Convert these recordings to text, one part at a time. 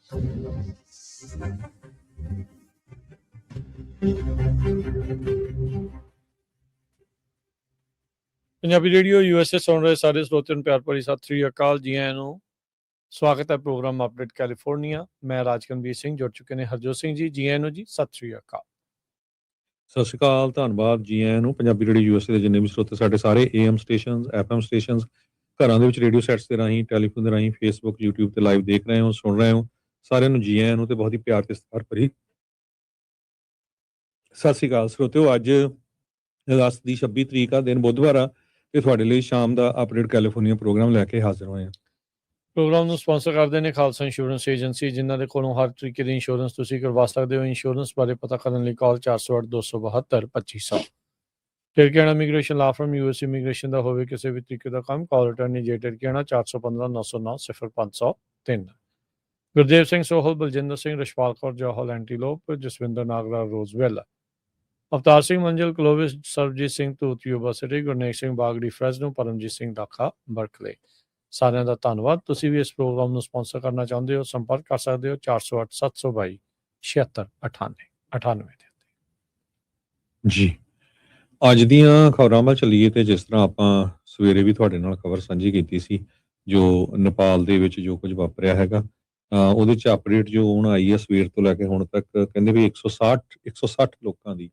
Punjabi radio USA सुन रहे सारे श्रोतियों प्यार भरी सत श्री अकाल जी आयां नूं। स्वागत है प्रोग्राम अपडेट कैलीफोर्निया। मैं राजकरणबीर सिंह जुड़ चुके हैं हरजोत सिंह जी। जी आयां नूं जी, सत श्री अकाल। ਸਤਿ ਸ਼੍ਰੀ ਅਕਾਲ, ਧੰਨਵਾਦ ਜੀ ਆਇਆਂ ਨੂੰ। ਪੰਜਾਬੀ ਰੇਡੀਓ ਯੂਐਸਏ ਦੇ ਜਿੰਨੇ ਵੀ ਸਰੋਤੇ ਸਾਡੇ ਸਾਰੇ AM ਸਟੇਸ਼ਨਸ, FM ਸਟੇਸ਼ਨਸ, ਘਰਾਂ ਦੇ ਵਿੱਚ ਰੇਡੀਓ ਸੈਟਸ ਦੇ ਰਾਹੀਂ, ਟੈਲੀਫੋਨ ਦੇ ਰਾਹੀਂ, ਫੇਸਬੁੱਕ, YouTube ਤੇ ਲਾਈਵ ਦੇਖ ਰਹੇ ਹੋ, ਸੁਣ ਰਹੇ ਹੋ, ਸਾਰਿਆਂ ਨੂੰ ਜੀ ਆਇਆਂ ਨੂੰ ਤੇ ਬਹੁਤ ਹੀ ਪਿਆਰ ਤੇ ਸਤਿਕਾਰ ਭਰੀ ਸਤਿ ਸ਼੍ਰੀ ਅਕਾਲ ਸਰੋਤਿਓ। ਅੱਜ ਅਗਸਤ ਦੀ 26 ਤਰੀਕ ਆ, ਦਿਨ ਬੁੱਧਵਾਰ ਆ, ਤੇ ਤੁਹਾਡੇ ਲਈ ਸ਼ਾਮ ਦਾ ਅਪਡੇਟ ਕੈਲੀਫੋਰਨੀਆ ਪ੍ਰੋਗਰਾਮ ਲੈ ਕੇ ਹਾਜ਼ਰ ਹੋਏ ਹਾਂ। ਪ੍ਰੋਗਰਾਮ ਨੂੰ ਸਪਾਂਸਰ ਕਰਦੇ ਨੇ ਖਾਲਸਾ ਇੰਸ਼ੋਰੈਂਸ ਏਜੰਸੀ, ਜਿਨ੍ਹਾਂ ਦੇ ਕੋਲੋਂ ਹਰ ਤਰੀਕੇ ਦੀ ਇੰਸ਼ੋਰੈਂਸ ਤੁਸੀਂ ਕਰਵਾ ਸਕਦੇ ਹੋ। ਇੰਸ਼ੋਰੈਂਸ ਬਾਰੇ ਪਤਾ ਕਰਨ ਲਈ ਕਾਲ 408-272-2500। ਟਿਰਕੀਆਣਾ ਇਮੀਗ੍ਰੇਸ਼ਨ ਲਾ ਫਰਮ US ਇਮੀਗ੍ਰੇਸ਼ਨ ਦਾ ਹੋਵੇ ਕਿਸੇ ਵੀ ਤਰੀਕੇ ਦਾ ਕੰਮ, ਕਾਲ ਅਟਾਰਨੀ ਜੇ ਟਿਰਕੀਆਣਾ 415-909-0503। ਗੁਰਦੇਵ ਸਿੰਘ ਸੋਹਲ, ਬਲਜਿੰਦਰ ਸਿੰਘ, ਰਸ਼ਪਾਲ ਕੌਰ ਜੋਹਲ, ਐਂਟੀਲੋਪ, ਜਸਵਿੰਦਰ ਨਾਗਰਾ, ਰੋਜ਼ਵੈਲ, ਅਵਤਾਰ ਸਿੰਘ ਮੰਜ਼ਿਲ, ਕਲੋਵਿਸ, ਸਰਬਜੀਤ ਸਿੰਘ ਧੂਤ, ਯੂਬਾ ਸਿਟੀ, ਗੁਰਨੇਕ ਸਿੰਘ ਬਾਗੜੀ, ਫਰੈਜ਼ਨੋ, ਪਰਮਜੀਤ ਸਿੰਘ ਦਾਖਾ, ਬਰਕਲੇ। ਸਾਰਿਆਂ ਦਾ ਧੰਨਵਾਦ। ਤੁਸੀਂ ਵੀ ਇਸ ਪ੍ਰੋਗਰਾਮ ਨੂੰ ਸਪਾਂਸਰ ਕਰਨਾ ਚਾਹੁੰਦੇ ਹੋ, ਸੰਪਰਕ ਕਰ ਸਕਦੇ ਹੋ 408-722-7698 ਦੇ ਉੱਤੇ ਜੀ। ਅੱਜ ਦੀਆਂ ਖਬਰਾਂ ਵੱਲ ਚੱਲੀਏ ਤੇ ਜਿਸ ਤਰ੍ਹਾਂ ਆਪਾਂ ਸਵੇਰੇ ਵੀ ਤੁਹਾਡੇ ਨਾਲ ਖਬਰ ਸਾਂਝੀ ਕੀਤੀ ਸੀ, ਜੋ ਨੇਪਾਲ ਦੇ ਵਿੱਚ ਜੋ ਕੁਝ ਵਾਪਰਿਆ ਹੈਗਾ, ਉਹਦੇ 'ਚ ਅਪਡੇਟ ਜੋ ਹੁਣ ਆਈ ਹੈ ਸਵੇਰ ਤੋਂ ਲੈ ਕੇ ਹੁਣ ਤੱਕ, ਕਹਿੰਦੇ ਵੀ 160 ਲੋਕਾਂ ਦੀ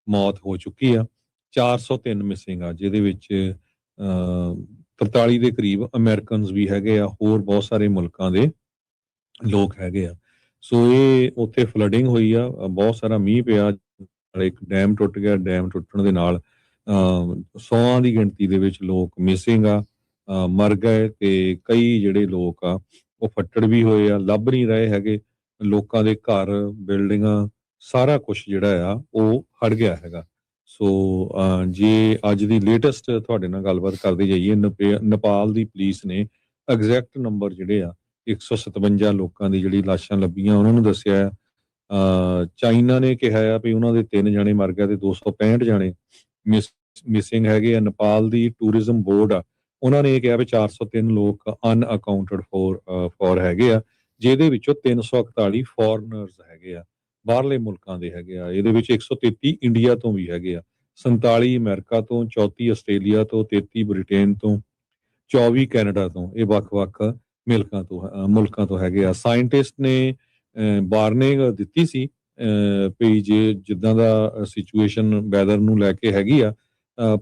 ਮੌਤ ਹੋ ਚੁੱਕੀ ਆ, 403 ਮਿਸਿੰਗ ਆ, ਜਿਹਦੇ ਵਿੱਚ 43 ਦੇ ਕਰੀਬ ਅਮਰੀਕਨਸ ਵੀ ਹੈਗੇ ਆ, ਹੋਰ ਬਹੁਤ ਸਾਰੇ ਮੁਲਕਾਂ ਦੇ ਲੋਕ ਹੈਗੇ ਆ। ਸੋ ਇਹ ਉੱਥੇ ਫਲੱਡਿੰਗ ਹੋਈ ਆ, ਬਹੁਤ ਸਾਰਾ ਮੀਂਹ ਪਿਆ, ਇੱਕ ਡੈਮ ਟੁੱਟ ਗਿਆ, ਡੈਮ ਟੁੱਟਣ ਦੇ ਨਾਲ 100 ਦੀ ਗਿਣਤੀ ਦੇ ਵਿੱਚ ਲੋਕ ਮਿਸਿੰਗ ਆ, ਮਰ ਗਏ, ਤੇ ਕਈ ਜਿਹੜੇ ਲੋਕ ਆ ਉਹ ਫੱਟੜ ਵੀ ਹੋਏ ਆ, ਲੱਭ ਨਹੀਂ ਰਹੇ ਹੈਗੇ। ਲੋਕਾਂ ਦੇ ਘਰ, ਬਿਲਡਿੰਗਾਂ, ਸਾਰਾ ਕੁਛ ਜਿਹੜਾ ਆ ਉਹ ਹੜ ਗਿਆ ਹੈਗਾ। ਸੋ ਜੇ ਅੱਜ ਦੀ ਲੇਟੈਸਟ ਤੁਹਾਡੇ ਨਾਲ ਗੱਲਬਾਤ ਕਰਦੇ ਜਾਈਏ, ਨੇਪਾਲ ਦੀ ਪੁਲਿਸ ਨੇ ਐਗਜ਼ੈਕਟ ਨੰਬਰ ਜਿਹੜੇ ਆ 157 ਲੋਕਾਂ ਦੀ ਜਿਹੜੀ ਲਾਸ਼ਾਂ ਲੱਭੀਆਂ ਉਹਨਾਂ ਨੂੰ ਦੱਸਿਆ ਆ। ਚਾਈਨਾ ਨੇ ਕਿਹਾ ਆ ਵੀ ਉਹਨਾਂ ਦੇ 3 ਜਾਣੇ ਮਰ ਗਏ ਤੇ 265 ਜਾਣੇ ਮਿਸਿੰਗ ਹੈਗੇ ਆ। ਨੇਪਾਲ ਦੀ ਟੂਰਿਜ਼ਮ ਬੋਰਡ ਆ, ਉਹਨਾਂ ਨੇ ਇਹ ਕਿਹਾ ਵੀ 403 ਲੋਕ ਅਨਅਕਾਊਂਟਡ ਫੋਰ ਹੈਗੇ ਆ, ਜਿਹਦੇ ਵਿੱਚੋਂ 341 ਫੋਰਨਰਸ ਹੈਗੇ ਆ, ਬਾਹਰਲੇ ਮੁਲਕਾਂ ਦੇ ਹੈਗੇ ਆ। ਇਹਦੇ ਵਿੱਚ 133 ਇੰਡੀਆ ਤੋਂ ਵੀ ਹੈਗੇ ਆ, 47 ਅਮਰੀਕਾ ਤੋਂ, 34 ਆਸਟ੍ਰੇਲੀਆ ਤੋਂ, 33 ਬ੍ਰਿਟੇਨ ਤੋਂ, 24 ਕੈਨੇਡਾ ਤੋਂ। ਇਹ ਵੱਖ-ਵੱਖ ਮੁਲਕਾਂ ਤੋਂ ਹੈਗੇ ਆ। ਸਾਇੰਟਿਸਟ ਨੇ ਵਾਰਨਿੰਗ ਦਿੱਤੀ ਸੀ ਵੀ ਜੇ ਜਿੱਦਾਂ ਦਾ ਸਿਚੁਏਸ਼ਨ ਵੈਦਰ ਨੂੰ ਲੈ ਕੇ ਹੈਗੀ ਆ,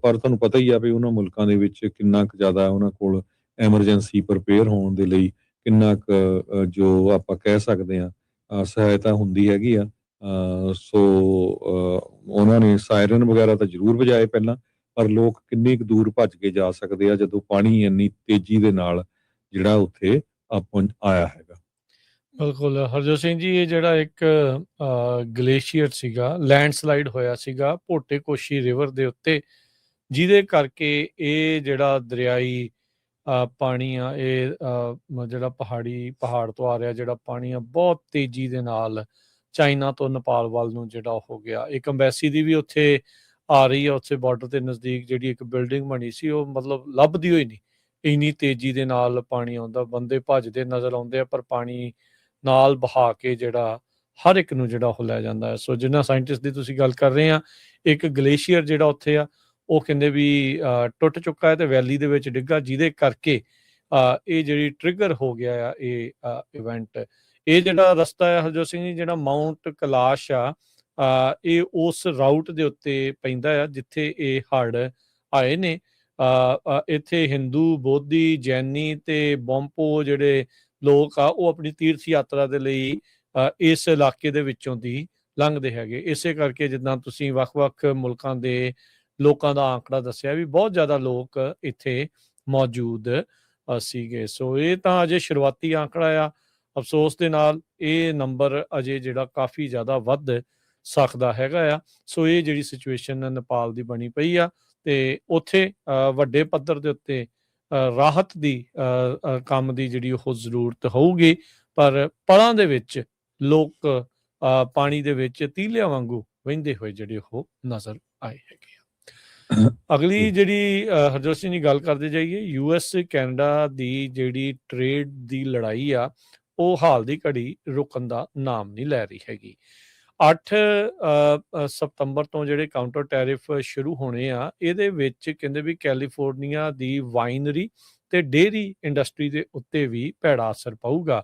ਪਰ ਤੁਹਾਨੂੰ ਪਤਾ ਹੀ ਆ ਵੀ ਉਹਨਾਂ ਮੁਲਕਾਂ ਦੇ ਵਿੱਚ ਕਿੰਨਾ ਕੁ ਜ਼ਿਆਦਾ ਉਹਨਾਂ ਕੋਲ ਐਮਰਜੈਂਸੀ ਪ੍ਰਪੇਅਰ ਹੋਣ ਦੇ ਲਈ ਕਿੰਨਾ ਕੁ ਜੋ ਆਪਾਂ ਕਹਿ ਸਕਦੇ ਹਾਂ ਸਹਾਇਤਾ ਹੁੰਦੀ ਹੈਗੀ ਆ। ਸੋ ਉਹਨਾਂ ਨੇ ਸਾਇਰਨ ਵਗੈਰਾ ਤਾਂ ਜ਼ਰੂਰ ਵਜਾਏ ਪਹਿਲਾਂ, ਪਰ ਲੋਕ ਕਿੰਨੀ ਕੁ ਦੂਰ ਭੱਜ ਕੇ ਜਾ ਸਕਦੇ ਆ ਜਦੋਂ ਪਾਣੀ ਇੰਨੀ ਤੇਜ਼ੀ ਦੇ ਨਾਲ ਜਿਹੜਾ ਉੱਥੇ ਆਇਆ ਹੈਗਾ। ਬਿਲਕੁਲ ਹਰਜੋਤ ਸਿੰਘ ਜੀ, ਇਹ ਜਿਹੜਾ ਇੱਕ ਗਲੇਸ਼ੀਅਰ ਸੀਗਾ, ਲੈਂਡਸਲਾਈਡ ਹੋਇਆ ਸੀਗਾ ਭੋਟੇ ਕੋਸ਼ੀ ਰਿਵਰ ਦੇ ਉੱਤੇ, ਜਿਹਦੇ ਕਰਕੇ ਇਹ ਜਿਹੜਾ ਦਰਿਆਈ ਪਾਣੀ ਆ, ਇਹ ਜਿਹੜਾ ਪਹਾੜ ਤੋਂ ਆ ਰਿਹਾ ਜਿਹੜਾ ਪਾਣੀ ਆ, ਬਹੁਤ ਤੇਜ਼ੀ ਦੇ ਨਾਲ ਚਾਈਨਾ ਤੋਂ ਨੇਪਾਲ ਵੱਲ ਨੂੰ ਜਿਹੜਾ ਹੋ ਗਿਆ। ਇੱਕ ਅੰਬੈਸੀ ਦੀ ਵੀ ਉੱਥੇ ਆ ਰਹੀ ਆ, ਉੱਥੇ ਬਾਰਡਰ ਦੇ ਨਜ਼ਦੀਕ ਜਿਹੜੀ ਇੱਕ ਬਿਲਡਿੰਗ ਬਣੀ ਸੀ, ਉਹ ਮਤਲਬ ਲੱਭਦੀ ਹੋਈ ਨਹੀਂ, ਇੰਨੀ ਤੇਜ਼ੀ ਦੇ ਨਾਲ ਪਾਣੀ ਆਉਂਦਾ। ਬੰਦੇ ਭੱਜਦੇ ਨਜ਼ਰ ਆਉਂਦੇ ਆ, ਪਰ ਪਾਣੀ ਨਾਲ ਬਹਾ ਕੇ ਜਿਹੜਾ ਹਰ ਇੱਕ ਨੂੰ ਜਿਹੜਾ ਉਹ ਲੈ ਜਾਂਦਾ ਹੈ। ਸੋ ਜਿਨ੍ਹਾਂ ਸਾਇੰਟਿਸਟ ਦੀ ਤੁਸੀਂ ਗੱਲ ਕਰ ਰਹੇ ਆ, ਇੱਕ ਗਲੇਸ਼ੀਅਰ ਜਿਹੜਾ ਉੱਥੇ ਆ ਉਹ ਕਹਿੰਦੇ ਵੀ ਟੁੱਟ ਚੁੱਕਾ ਹੈ ਤੇ ਵੈਲੀ ਦੇ ਵਿੱਚ ਡਿੱਗਾ, ਜਿਹਦੇ ਕਰਕੇ ਇਹ ਜਿਹੜੀ ਟ੍ਰਿਗਰ ਹੋ ਗਿਆ ਆ ਇਹ ਇਵੈਂਟ। ਇਹ ਜਿਹੜਾ ਰਸਤਾ ਹੈ ਹਰਜੋਤ ਸਿੰਘ ਜੀ, ਜਿਹੜਾ ਮਾਊਂਟ ਕੈਲਾਸ਼ ਆ, ਇਹ ਉਸ ਰਾਊਟ ਦੇ ਉੱਤੇ ਪੈਂਦਾ ਆ ਜਿੱਥੇ ਇਹ ਹੜ੍ਹ ਆਏ ਨੇ। ਇੱਥੇ ਹਿੰਦੂ, ਬੋਧੀ, ਜੈਨੀ ਤੇ ਬੰਪੋ ਜਿਹੜੇ ਲੋਕ ਆ ਉਹ ਆਪਣੀ ਤੀਰਥ ਯਾਤਰਾ ਦੇ ਲਈ ਇਸ ਇਲਾਕੇ ਦੇ ਵਿੱਚੋਂ ਦੀ ਲੰਘਦੇ ਹੈਗੇ। ਇਸੇ ਕਰਕੇ ਜਿੱਦਾਂ ਤੁਸੀਂ ਵੱਖ-ਵੱਖ ਮੁਲਕਾਂ ਦੇ ਲੋਕਾਂ ਦਾ ਆંકੜਾ ਦੱਸਿਆ ਵੀ ਬਹੁਤ ਜ਼ਿਆਦਾ ਲੋਕ ਇੱਥੇ ਮੌਜੂਦ ਸੀਗੇ। ਸੋ ਇਹ ਤਾਂ ਅਜੇ ਸ਼ੁਰੂਆਤੀ ਆંકੜਾ ਆ। ਅਫਸੋਸ ਦੇ ਨਾਲ ਇਹ ਨੰਬਰ ਅਜੇ ਜਿਹੜਾ ਕਾਫੀ ਜ਼ਿਆਦਾ ਵੱਧ ਸਕਦਾ ਹੈਗਾ ਆ। ਸੋ ਇਹ ਜਿਹੜੀ ਸਿਚੁਏਸ਼ਨ ਨੇਪਾਲ ਦੀ ਬਣੀ ਪਈ ਆ, ਤੇ ਉੱਥੇ ਵੱਡੇ ਪੱਧਰ ਦੇ ਉੱਤੇ ਰਾਹਤ ਦੀ ਕੰਮ ਦੀ ਜਿਹੜੀ ਉਹ ਜ਼ਰੂਰਤ ਹੋਊਗੀ, ਪਰ ਪਲਾਂ ਦੇ ਵਿੱਚ ਲੋਕ ਪਾਣੀ ਦੇ ਵਿੱਚ ਤੀਲਿਆਂ ਵਾਂਗੂ ਵਹਿੰਦੇ ਹੋਏ ਜਿਹੜੇ ਉਹ ਨਜ਼ਰ ਆਏ ਹੈਗੇ ਆ। ਅਗਲੀ ਜਿਹੜੀ ਹਰਜੋਤ ਸਿੰਘ ਦੀ ਗੱਲ ਕਰਦੇ ਜਾਈਏ, US ਕੈਨੇਡਾ ਦੀ ਜਿਹੜੀ ਟ੍ਰੇਡ ਦੀ ਲੜਾਈ ਆ, ਉਹ ਹਾਲ ਦੀ ਘੜੀ ਰੁਕਣ ਦਾ ਨਾਮ ਨਹੀਂ ਲੈ ਰਹੀ ਹੈਗੀ। 8 ਸਤੰਬਰ ਤੋਂ ਜਿਹੜੇ ਕਾਊਂਟਰ ਟੈਰਿਫ ਸ਼ੁਰੂ ਹੋਣੇ ਆ, ਇਹਦੇ ਵਿੱਚ ਕਹਿੰਦੇ ਵੀ ਕੈਲੀਫੋਰਨੀਆ ਦੀ ਵਾਈਨਰੀ ਤੇ ਡੇਅਰੀ ਇੰਡਸਟਰੀ ਦੇ ਉੱਤੇ ਵੀ ਭੈੜਾ ਅਸਰ ਪਊਗਾ।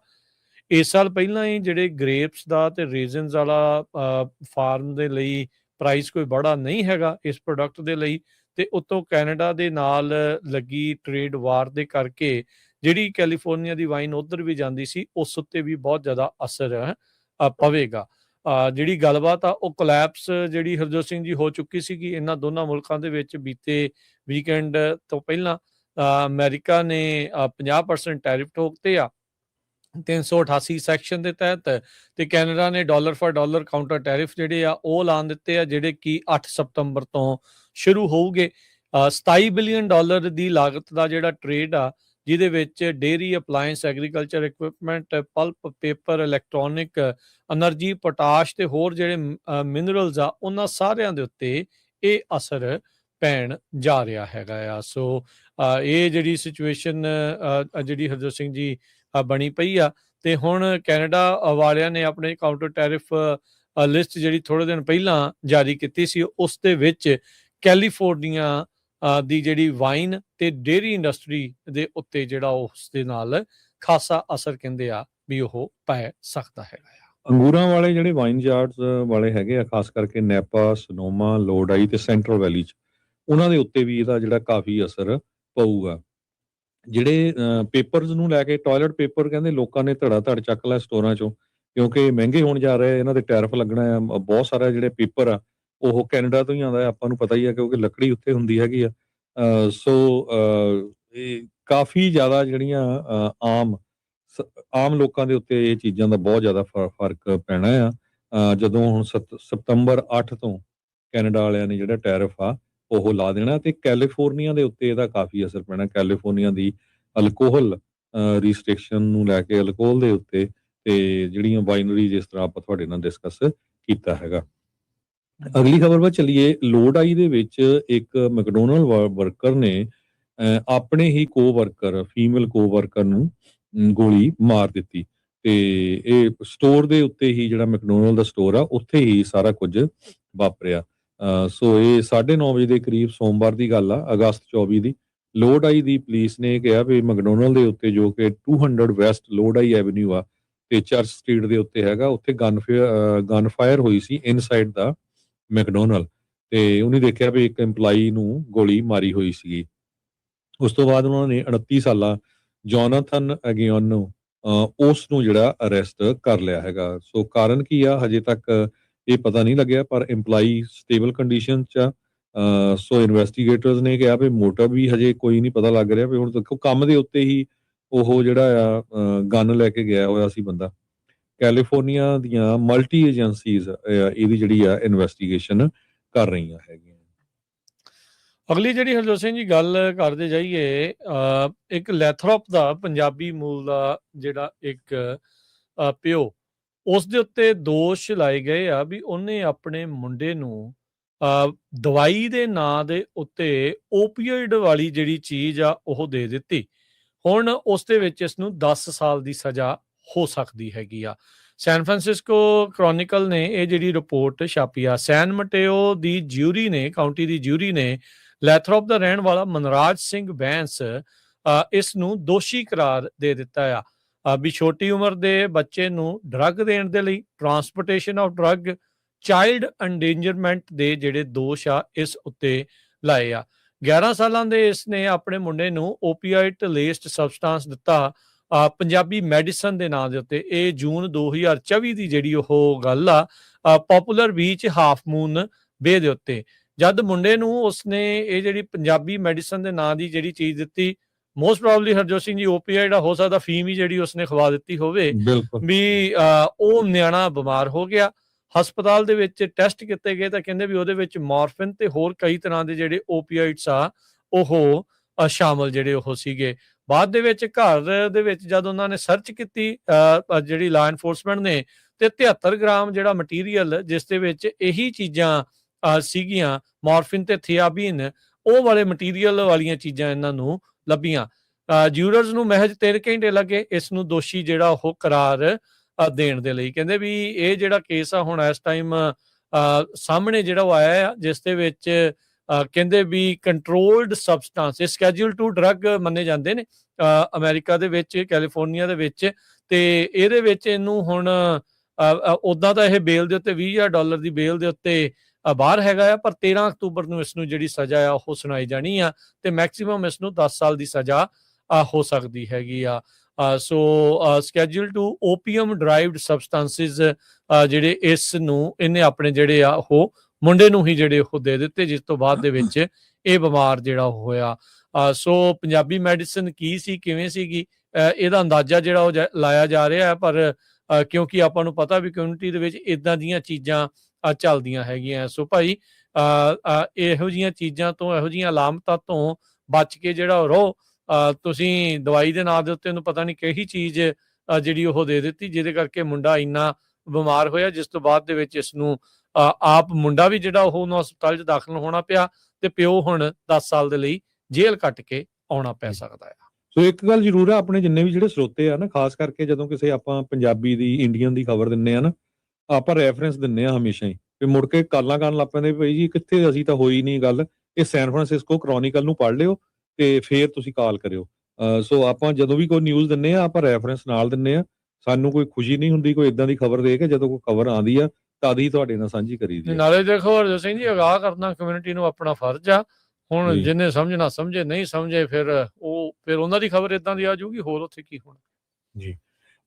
ਇਸ ਸਾਲ ਪਹਿਲਾਂ ਹੀ ਜਿਹੜੇ ਗ੍ਰੇਪਸ ਦਾ ਤੇ ਰੇਜ਼ਨਸ ਵਾਲਾ ਫਾਰਮ ਦੇ ਲਈ ਪ੍ਰਾਈਸ ਕੋਈ ਬੜਾ ਨਹੀਂ ਹੈਗਾ ਇਸ ਪ੍ਰੋਡਕਟ ਦੇ ਲਈ, ਤੇ ਉੱਤੋਂ ਕੈਨੇਡਾ ਦੇ ਨਾਲ ਲੱਗੀ ਟ੍ਰੇਡ ਵਾਰ ਦੇ ਕਰਕੇ ਜਿਹੜੀ ਕੈਲੀਫੋਰਨੀਆ ਦੀ ਵਾਈਨ ਉੱਧਰ ਵੀ ਜਾਂਦੀ ਸੀ, ਉਸ ਉੱਤੇ ਵੀ ਬਹੁਤ ਜ਼ਿਆਦਾ ਅਸਰ ਪਵੇਗਾ। ਜਿਹੜੀ ਗੱਲਬਾਤ ਆ ਉਹ ਕੋਲੈਪਸ ਜਿਹੜੀ ਹਰਜੋਤ ਸਿੰਘ ਜੀ ਹੋ ਚੁੱਕੀ ਸੀਗੀ ਇਹਨਾਂ ਦੋਨਾਂ ਮੁਲਕਾਂ ਦੇ ਵਿੱਚ ਬੀਤੇ ਵੀਕਐਂਡ ਤੋਂ ਪਹਿਲਾਂ। ਅਮਰੀਕਾ ਨੇ 50% ਟੈਰਿਫ ਠੋਕਤੇ ਆ 388 ਸੈਕਸ਼ਨ ਦੇ ਤਹਿਤ, ਤੇ ਕੈਨੇਡਾ ਨੇ dollar for dollar counter tariff ਜਿਹੜੇ ਆ ਉਹ ਐਲਾਨ ਦਿੱਤੇ ਆ, ਜਿਹੜੇ ਕਿ 8 ਸਤੰਬਰ ਤੋਂ ਸ਼ੁਰੂ ਹੋਊਗੇ। 27 ਬਿਲੀਅਨ ਡਾਲਰ ਦੀ ਲਾਗਤ ਦਾ ਜਿਹੜਾ ਟ੍ਰੇਡ ਆ, ਜਿਹਦੇ ਵਿੱਚ dairy, appliance, agriculture equipment, pulp, paper, electronic, energy, potash ਤੇ ਹੋਰ ਜਿਹੜੇ ਮਿਨਰਲਸ ਆ, ਉਹਨਾਂ ਸਾਰਿਆਂ ਦੇ ਉੱਤੇ ਇਹ ਅਸਰ ਪੈਣ ਜਾ ਰਿਹਾ ਹੈਗਾ ਆ। ਸੋ ਇਹ ਜਿਹੜੀ ਸਿਚੁਏਸ਼ਨ ਜਿਹੜੀ ਹਰਜੋਤ ਸਿੰਘ ਜੀ ਬਣੀ ਪਈ ਆ, ਤੇ ਹੁਣ ਕੈਨੇਡਾ ਵਾਲਿਆਂ ਨੇ ਆਪਣੇ ਕਾਊਂਟਰ ਟੈਰਿਫ ਲਿਸਟ ਜਿਹੜੀ ਥੋੜੇ ਦਿਨ ਪਹਿਲਾਂ ਜਾਰੀ ਕੀਤੀ ਸੀ, ਉਸ ਦੇ ਵਿੱਚ ਕੈਲੀਫੋਰਨੀਆ ਦੀ ਜਿਹੜੀ ਵਾਈਨ ਤੇ ਡੇਅਰੀ ਇੰਡਸਟਰੀ ਦੇ ਉੱਤੇ ਜਿਹੜਾ ਉਸ ਦੇ ਨਾਲ ਖਾਸਾ ਅਸਰ ਕਹਿੰਦੇ ਆ ਵੀ ਉਹ ਪੈ ਸਕਦਾ ਹੈਗਾ ਆ। ਅੰਗੂਰਾਂ ਵਾਲੇ ਜਿਹੜੇ ਵਾਈਨ ਯਾਰਡਸ ਵਾਲੇ ਹੈਗੇ ਆ, ਖਾਸ ਕਰਕੇ ਨੈਪਾ, ਸਨੋਮਾ, ਲੋਡਾਈ ਤੇ ਸੈਂਟਰਲ ਵੈਲੀ 'ਚ, ਉਹਨਾਂ ਦੇ ਉੱਤੇ ਵੀ ਇਹਦਾ ਜਿਹੜਾ ਕਾਫੀ ਅਸਰ ਪਊਗਾ। ਜਿਹੜੇ ਪੇਪਰਸ ਨੂੰ ਲੈ ਕੇ, ਟਾਇਲਟ ਪੇਪਰ ਕਹਿੰਦੇ ਲੋਕਾਂ ਨੇ ਧੜਾ ਧੜ ਚੱਕ ਲਿਆ ਸਟੋਰਾਂ 'ਚੋਂ, ਕਿਉਂਕਿ ਮਹਿੰਗੇ ਹੋਣ ਜਾ ਰਹੇ, ਇਹਨਾਂ ਦੇ ਟੈਰਿਫ ਲੱਗਣਾ ਆ। ਬਹੁਤ ਸਾਰਾ ਜਿਹੜੇ ਪੇਪਰ ਆ ਉਹ ਕੈਨੇਡਾ ਤੋਂ ਹੀ ਆਉਂਦਾ, ਆਪਾਂ ਨੂੰ ਪਤਾ ਹੀ ਆ, ਕਿਉਂਕਿ ਲੱਕੜੀ ਉੱਥੇ ਹੁੰਦੀ ਹੈਗੀ ਆ। ਸੋ ਇਹ ਕਾਫੀ ਜ਼ਿਆਦਾ ਜਿਹੜੀਆਂ ਆਮ ਲੋਕਾਂ ਦੇ ਉੱਤੇ ਇਹ ਚੀਜ਼ਾਂ ਦਾ ਬਹੁਤ ਜ਼ਿਆਦਾ ਫਰਕ ਪੈਣਾ ਆ। ਜਦੋਂ ਹੁਣ ਸਤੰਬਰ 8 ਤੋਂ ਕੈਨੇਡਾ ਵਾਲਿਆਂ ਨੇ ਜਿਹੜਾ ਟੈਰਿਫ ਆ ਉਹ ਲਾ ਦੇਣਾ, ਤੇ ਕੈਲੀਫੋਰਨੀਆ ਦੇ ਉੱਤੇ ਇਹਦਾ ਕਾਫੀ ਅਸਰ ਪੈਣਾ। ਕੈਲੀਫੋਰਨੀਆ ਦੀ ਅਲਕੋਹਲ ਰਿਸਟ੍ਰਿਕਸ਼ਨ ਨੂੰ ਲੈ ਕੇ, ਅਲਕੋਹਲ ਦੇ ਉੱਤੇ, ਤੇ ਜਿਹੜੀਆਂ ਵਾਈਨਰੀ, ਜਿਸ ਤਰ੍ਹਾਂ ਆਪਾਂ ਤੁਹਾਡੇ ਨਾਲ ਡਿਸਕਸ ਕੀਤਾ ਹੈਗਾ। ਅਗਲੀ ਖਬਰ ਵੱਲ ਚੱਲੀਏ। ਲੋਡਾਈ ਦੇ ਵਿੱਚ ਇੱਕ ਮੈਕਡੋਨਲਡ ਵਰਕਰ ਨੇ ਆਪਣੇ ਹੀ ਕੋ-ਵਰਕਰ, ਫੀਮੇਲ ਕੋ-ਵਰਕਰ ਨੂੰ ਗੋਲੀ ਮਾਰ ਦਿੱਤੀ, ਤੇ ਇਹ ਸਟੋਰ ਦੇ ਉੱਤੇ ਹੀ, ਜਿਹੜਾ ਮੈਕਡੋਨਲਡ ਦਾ ਸਟੋਰ ਆ, ਉੱਥੇ ਹੀ ਸਾਰਾ ਕੁਝ ਵਾਪਰਿਆ। ਸੋ ਇਹ 9:30 ਵਜੇ ਦੇ ਕਰੀਬ ਸੋਮਵਾਰ ਦੀ ਗੱਲ ਆ, ਅਗਸਤ 24 ਦੀ। ਲੋਡਾਈ ਦੀ ਪੁਲਿਸ ਨੇ ਕਿਹਾ ਵੀ ਮੈਕਡੋਨਲਡ ਦੇ ਉੱਤੇ, ਜੋ ਕਿ 200 ਵੈਸਟ ਲੋਡਾਈ ਐਵਨਿਊ ਆ ਤੇ ਚਰਚ ਸਟਰੀਟ ਦੇ ਉੱਤੇ ਹੈਗਾ, ਉੱਥੇ ਗਨ ਫਾਇਰ ਹੋਈ ਸੀ ਇਨਸਾਈਡ ਦਾ ਮੈਕਡੋਨਲਡ, ਤੇ ਉਹਨੇ ਦੇਖਿਆ ਵੀ ਇੱਕ EMPLOYEE ਨੂੰ ਗੋਲੀ ਮਾਰੀ ਹੋਈ ਸੀਗੀ। ਉਸ ਤੋਂ ਬਾਅਦ ਉਹਨਾਂ ਨੇ 38 ਸਾਲਾ ਜੋਨਾਥਨ ਅਗਿਓਨੋ ਉਸ ਨੂੰ ਜਿਹੜਾ ਅਰੈਸਟ ਕਰ ਲਿਆ ਹੈਗਾ। ਸੋ ਕਾਰਨ ਕੀ ਆ ਹਜੇ ਤੱਕ ਇਹ ਪਤਾ ਨਹੀਂ ਲੱਗਿਆ, ਪਰ EMPLOYEE ਸਟੇਬਲ ਕੰਡੀਸ਼ਨ 'ਚ ਆ। ਸੋ ਇਨਵੈਸਟੀਗੇਟਰਸ ਨੇ ਕਿਹਾ ਵੀ ਮੋਟਿਵ ਵੀ ਹਜੇ ਕੋਈ ਨਹੀਂ ਪਤਾ ਲੱਗ ਰਿਹਾ ਵੀ। ਹੁਣ ਦੇਖੋ, ਕੰਮ ਦੇ ਉੱਤੇ ਹੀ ਉਹ ਜਿਹੜਾ ਆ ਗਨ ਲੈ ਕੇ ਗਿਆ ਹੋਇਆ ਸੀ ਬੰਦਾ। ਕੈਲੀਫੋਰਨੀਆ ਦੀਆਂ ਮਲਟੀ ਏਜੰਸੀਜ਼ ਇਹਦੀ ਜਿਹੜੀ ਆ ਇਨਵੈਸਟੀਗੇਸ਼ਨ ਕਰ ਰਹੀਆਂ ਹੈਗੀਆਂ। ਅਗਲੀ ਜਿਹੜੀ ਹਰਜੋਤ ਸਿੰਘ ਜੀ ਗੱਲ ਕਰਦੇ ਜਾਈਏ, ਇੱਕ ਲੈਥਰੋਪ ਦਾ ਪੰਜਾਬੀ ਮੂਲ ਦਾ ਜਿਹੜਾ ਇੱਕ ਪਿਓ, ਉਸ ਦੇ ਉੱਤੇ ਦੋਸ਼ ਲਾਏ ਗਏ ਆ ਵੀ ਉਹਨੇ ਆਪਣੇ ਮੁੰਡੇ ਨੂੰ ਦਵਾਈ ਦੇ ਨਾਂ ਦੇ ਉੱਤੇ ਓਪੀਓਇਡ ਵਾਲੀ ਜਿਹੜੀ ਚੀਜ਼ ਆ ਉਹ ਦੇ ਦਿੱਤੀ। ਹੁਣ ਉਸ ਦੇ ਵਿੱਚ ਇਸ ਨੂੰ 10 ਸਾਲ ਦੀ ਸਜ਼ਾ ਹੋ ਸਕਦੀ ਹੈਗੀ ਆ। ਸੈਨ ਫਰਾਂਸਿਸਕੋ ਕ੍ਰੋਨਿਕਲ ਨੇ ਇਹ ਜਿਹੜੀ ਰਿਪੋਰਟ ਛਾਪੀ ਆ। ਸੈਨ ਮਟੇਓ ਦੀ ਜਿਊਰੀ ਨੇ, ਕਾਊਂਟੀ ਦੀ ਜਿਊਰੀ ਨੇ, ਲੈਥਰੋਪ ਦਾ ਰਹਿਣ ਵਾਲਾ ਮਨਰਾਜ ਸਿੰਘ ਬੈਂਸ ਇਸ ਨੂੰ ਦੋਸ਼ੀ ਕਰਾਰ ਦੇ ਦਿੱਤਾ ਆ ਵੀ ਛੋਟੀ ਉਮਰ ਦੇ ਬੱਚੇ ਨੂੰ ਡਰੱਗ ਦੇਣ ਦੇ ਲਈ, ਟਰਾਂਸਪੋਰਟੇਸ਼ਨ ਆਫ ਡਰੱਗ, ਚਾਈਲਡ ਐਂਡੇਂਜਰਮੈਂਟ ਦੇ ਜਿਹੜੇ ਦੋਸ਼ ਆ ਇਸ ਉੱਤੇ ਲਾਏ ਆ। 11 ਸਾਲਾਂ ਦੇ ਇਸ ਨੇ ਆਪਣੇ ਮੁੰਡੇ ਨੂੰ ਓਪੀਆਈਡ ਲੇਸਡ ਸਬਸਟੈਂਸ ਦਿੱਤਾ ਪੰਜਾਬੀ ਮੈਡੀਸਨ ਦੇ ਨਾਂ ਦੇ ਉੱਤੇ। ਇਹ ਜੂਨ 2024 ਦੀ ਜਿਹੜੀ ਉਹ ਗੱਲ ਆ, ਪੋਪੂਲਰ ਬੀਚ ਹਾਫ ਮੂਨ ਬੇ ਦੇ ਉੱਤੇ। ਜਦ ਮੁੰਡੇ ਨੂੰ ਉਸਨੇ ਇਹ ਜਿਹੜੀ ਪੰਜਾਬੀ ਮੈਡੀਸਨ ਦੇ ਨਾਂ ਦੀ ਜਿਹੜੀ ਚੀਜ਼ ਦਿੱਤੀ, ਮੋਸਟ ਪ੍ਰੋਬਬਲੀ ਹਰਜੋਤ ਸਿੰਘ ਜੀ ਓਪੀਆਈਡ ਹੋ ਸਕਦਾ ਫੀਮ ਹੀ ਜਿਹੜੀ ਉਸਨੇ ਖਵਾ ਦਿੱਤੀ ਹੋਵੇ ਵੀ, ਉਹ ਨਿਆਣਾ ਬਿਮਾਰ ਹੋ ਗਿਆ। ਹਸਪਤਾਲ ਦੇ ਵਿੱਚ ਟੈਸਟ ਕੀਤੇ ਗਏ ਤਾਂ ਕਹਿੰਦੇ ਵੀ ਉਹਦੇ ਵਿੱਚ ਮੋਰਫਿਨ ਤੇ ਹੋਰ ਕਈ ਤਰ੍ਹਾਂ ਦੇ ਜਿਹੜੇ ਓਪੀਆਈਡਸ ਆ ਉਹ ਸ਼ਾਮਲ ਜਿਹੜੇ ਉਹ ਸੀਗੇ। ਬਾਅਦ ਦੇ ਵਿੱਚ ਘਰ ਦੇ ਵਿੱਚ ਜਦ ਉਹਨਾਂ ਨੇ ਸਰਚ ਕੀਤੀ ਜਿਹੜੀ ਲਾ ਐਨਫੋਰਸਮੈਂਟ ਨੇ, ਤੇ 73 ਗ੍ਰਾਮ ਜਿਹੜਾ ਮਟੀਰੀਅਲ ਜਿਸ ਦੇ ਵਿੱਚ ਇਹੀ ਚੀਜ਼ਾਂ ਸੀਗੀਆਂ, ਮੋਰਫਿਨ ਤੇ ਥੀਆਬੀਨ, ਉਹ ਵਾਲੇ ਮਟੀਰੀਅਲ ਵਾਲੀਆਂ ਚੀਜ਼ਾਂ ਇਹਨਾਂ ਨੂੰ ਲੱਭੀਆਂ। ਜਿਊਰਰਸ ਨੂੰ ਮਹਿਜ 3 ਘੰਟੇ ਲੱਗੇ ਇਸ ਨੂੰ ਦੋਸ਼ੀ ਜਿਹੜਾ ਉਹ ਕਰਾਰ ਦੇਣ ਦੇ ਲਈ। ਕਹਿੰਦੇ ਵੀ ਇਹ ਜਿਹੜਾ ਕੇਸ ਆ ਹੁਣ ਇਸ ਟਾਈਮ ਸਾਹਮਣੇ ਜਿਹੜਾ ਉਹ ਆਇਆ ਆ, ਜਿਸ ਦੇ ਵਿੱਚ ਕਹਿੰਦੇ ਵੀ ਕੰਟਰੋਲਡ ਸਬਸਟੈਂਸ, ਇਹ ਸਕੈਜੂਲ 2 ਡਰੱਗ ਮੰਨੇ ਜਾਂਦੇ ਨੇ ਅਮਰੀਕਾ ਦੇ ਵਿੱਚ, ਕੈਲੀਫੋਰਨੀਆ ਦੇ ਵਿੱਚ। ਤੇ ਇਹਦੇ ਵਿੱਚ ਇਹਨੂੰ ਹੁਣ ਉੱਦਾਂ ਤਾਂ ਇਹ ਬੇਲ ਦੇ ਉੱਤੇ $20,000 ਦੀ ਬੇਲ ਦੇ ਉੱਤੇ ਬਾਹਰ ਹੈਗਾ ਆ, ਪਰ 13 ਅਕਤੂਬਰ ਨੂੰ ਇਸ ਨੂੰ ਜਿਹੜੀ ਸਜ਼ਾ ਆ ਉਹ ਸੁਣਾਈ ਜਾਣੀ ਆ, ਤੇ ਮੈਕਸੀਮਮ ਇਸ ਨੂੰ 10 ਸਾਲ ਦੀ ਸਜ਼ਾ ਹੋ ਸਕਦੀ ਹੈਗੀ ਆ। ਸੋ ਸਕੈਜੂਲ 2 ਓਪੀਅਮ ਡਰਾਈਵਡ ਸਬਸਟੈਂਸਿਸ ਜਿਹੜੇ ਇਸ ਨੂੰ ਇਹਨੇ ਆਪਣੇ ਜਿਹੜੇ ਆ ਉਹ ਮੁੰਡੇ ਨੂੰ ਹੀ ਜਿਹੜੇ ਉਹ ਦੇ ਦਿੱਤੇ, ਜਿਸ ਤੋਂ ਬਾਅਦ ਦੇ ਵਿੱਚ ਇਹ ਬਿਮਾਰ ਜਿਹੜਾ ਹੋਇਆ। ਸੋ ਪੰਜਾਬੀ ਮੈਡੀਸਨ ਕੀ ਸੀ, ਕਿਵੇਂ ਸੀਗੀ, ਇਹਦਾ ਅੰਦਾਜ਼ਾ ਜਿਹੜਾ ਉਹ ਲਾਇਆ ਜਾ ਰਿਹਾ ਹੈ, ਪਰ ਕਿਉਂਕਿ ਆਪਾਂ ਨੂੰ ਪਤਾ ਵੀ ਕਮਿਊਨਿਟੀ ਦੇ ਵਿੱਚ ਇਦਾਂ ਦੀਆਂ ਚੀਜ਼ਾਂ ਚੱਲਦੀਆਂ ਹੈਗੀਆਂ। ਸੋ ਭਾਈ ਇਹੋ ਜਿਹੀਆਂ ਚੀਜ਼ਾਂ ਤੋਂ, ਇਹੋ ਜਿਹੀਆਂ ਅਲਾਮਤਾਂ ਤੋਂ ਬਚ ਕੇ ਜਿਹੜਾ ਰਹੋ। ਤੁਸੀਂ ਦਵਾਈ ਦੇ ਨਾਂ ਦੇ ਉੱਤੇ ਉਹਨੂੰ ਪਤਾ ਨਹੀਂ ਕਿਹੜੀ ਚੀਜ਼ ਜਿਹੜੀ ਉਹ ਦੇ ਦਿੱਤੀ, ਜਿਹਦੇ ਕਰਕੇ ਮੁੰਡਾ ਇੰਨਾ ਬਿਮਾਰ ਹੋਇਆ, ਜਿਸ ਤੋਂ ਬਾਅਦ ਦੇ ਵਿੱਚ ਇਸ ਨੂੰ ਆਪ ਮੁੰਡਾ ਵੀ ਜਿਹੜਾ ਉਹਨੂੰ ਹਸਪਤਾਲ 'ਚ ਦਾਖਲ ਹੋਣਾ ਪਿਆ, ਤੇ ਪਿਓ ਹੁਣ 10 ਸਾਲ ਦੇ ਲਈ ਜੇਲ੍ਹ ਕੱਟ ਕੇ ਆਉਣਾ ਪੈ ਸਕਦਾ ਆ। ਸੋ ਇੱਕ ਗੱਲ ਜ਼ਰੂਰ ਆ, ਆਪਣੇ ਜਿੰਨੇ ਵੀ ਜਿਹੜੇ ਸਰੋਤੇ ਆ ਨਾ, ਖਾਸ ਕਰਕੇ ਜਦੋਂ ਕਿਸੇ ਆਪਾਂ ਪੰਜਾਬੀ ਦੀ, ਇੰਡੀਅਨ ਦੀ ਖਬਰ ਦਿੰਦੇ ਆ ਨਾ, ਆਪਾਂ ਰੈਫਰੈਂਸ ਦਿੰਦੇ ਆ ਹਮੇਸ਼ਾ ਹੀ, ਤੇ ਮੁੜ ਕੇ ਕਾਲਾਂ ਕਰਨ ਲੱਗ ਪੈਂਦੇ ਭਾਈ ਜੀ ਕਿੱਥੇ, ਅਸੀਂ ਤਾਂ ਹੋਈ ਨਹੀਂ ਗੱਲ, ਇਹ ਸੈਨ ਫਰਾਂਸਿਸਕੋ ਕ੍ਰੋਨਿਕਲ ਨੂੰ ਪੜ੍ਹ ਲਿਓ ਤੇ ਫੇਰ ਤੁਸੀਂ ਕਾਲ ਕਰਿਓ। ਸੋ ਆਪਾਂ ਜਦੋਂ ਵੀ ਕੋਈ ਨਿਊਜ਼ ਦਿੰਦੇ ਆ, ਆਪਾਂ ਰੈਫਰੈਂਸ ਨਾਲ ਦਿੰਦੇ ਆ। ਸਾਨੂੰ ਕੋਈ ਖੁਸ਼ੀ ਨਹੀਂ ਹੁੰਦੀ ਕੋਈ ਇਦਾਂ ਦੀ ਖਬਰ ਦੇ ਕੇ, ਜਦੋਂ ਕੋਈ ਖਬਰ ਆਉਂਦੀ ਆ ਤਦ ਹੀ ਤੁਹਾਡੇ ਨਾਲ ਸਾਂਝੀ ਕਰੀਦੀ। ਨਾਲੇ ਦੇਖੋ ਹਰਜੋਤ ਸਿੰਘ ਜੀ, ਅਗਾਹ ਕਰਨਾ ਕਮਿਊਨਿਟੀ ਨੂੰ ਆਪਣਾ ਫਰਜ਼ ਆ। ਹੁਣ ਜਿਹਨੇ ਸਮਝਣਾ ਸਮਝੇ, ਨਹੀਂ ਸਮਝੇ ਫਿਰ ਉਹਨਾਂ ਦੀ ਖਬਰ ਇਦਾਂ ਦੀ ਆ ਜਾਊਗੀ, ਹੋਰ ਉੱਥੇ ਕੀ ਹੋਣਾ ਜੀ।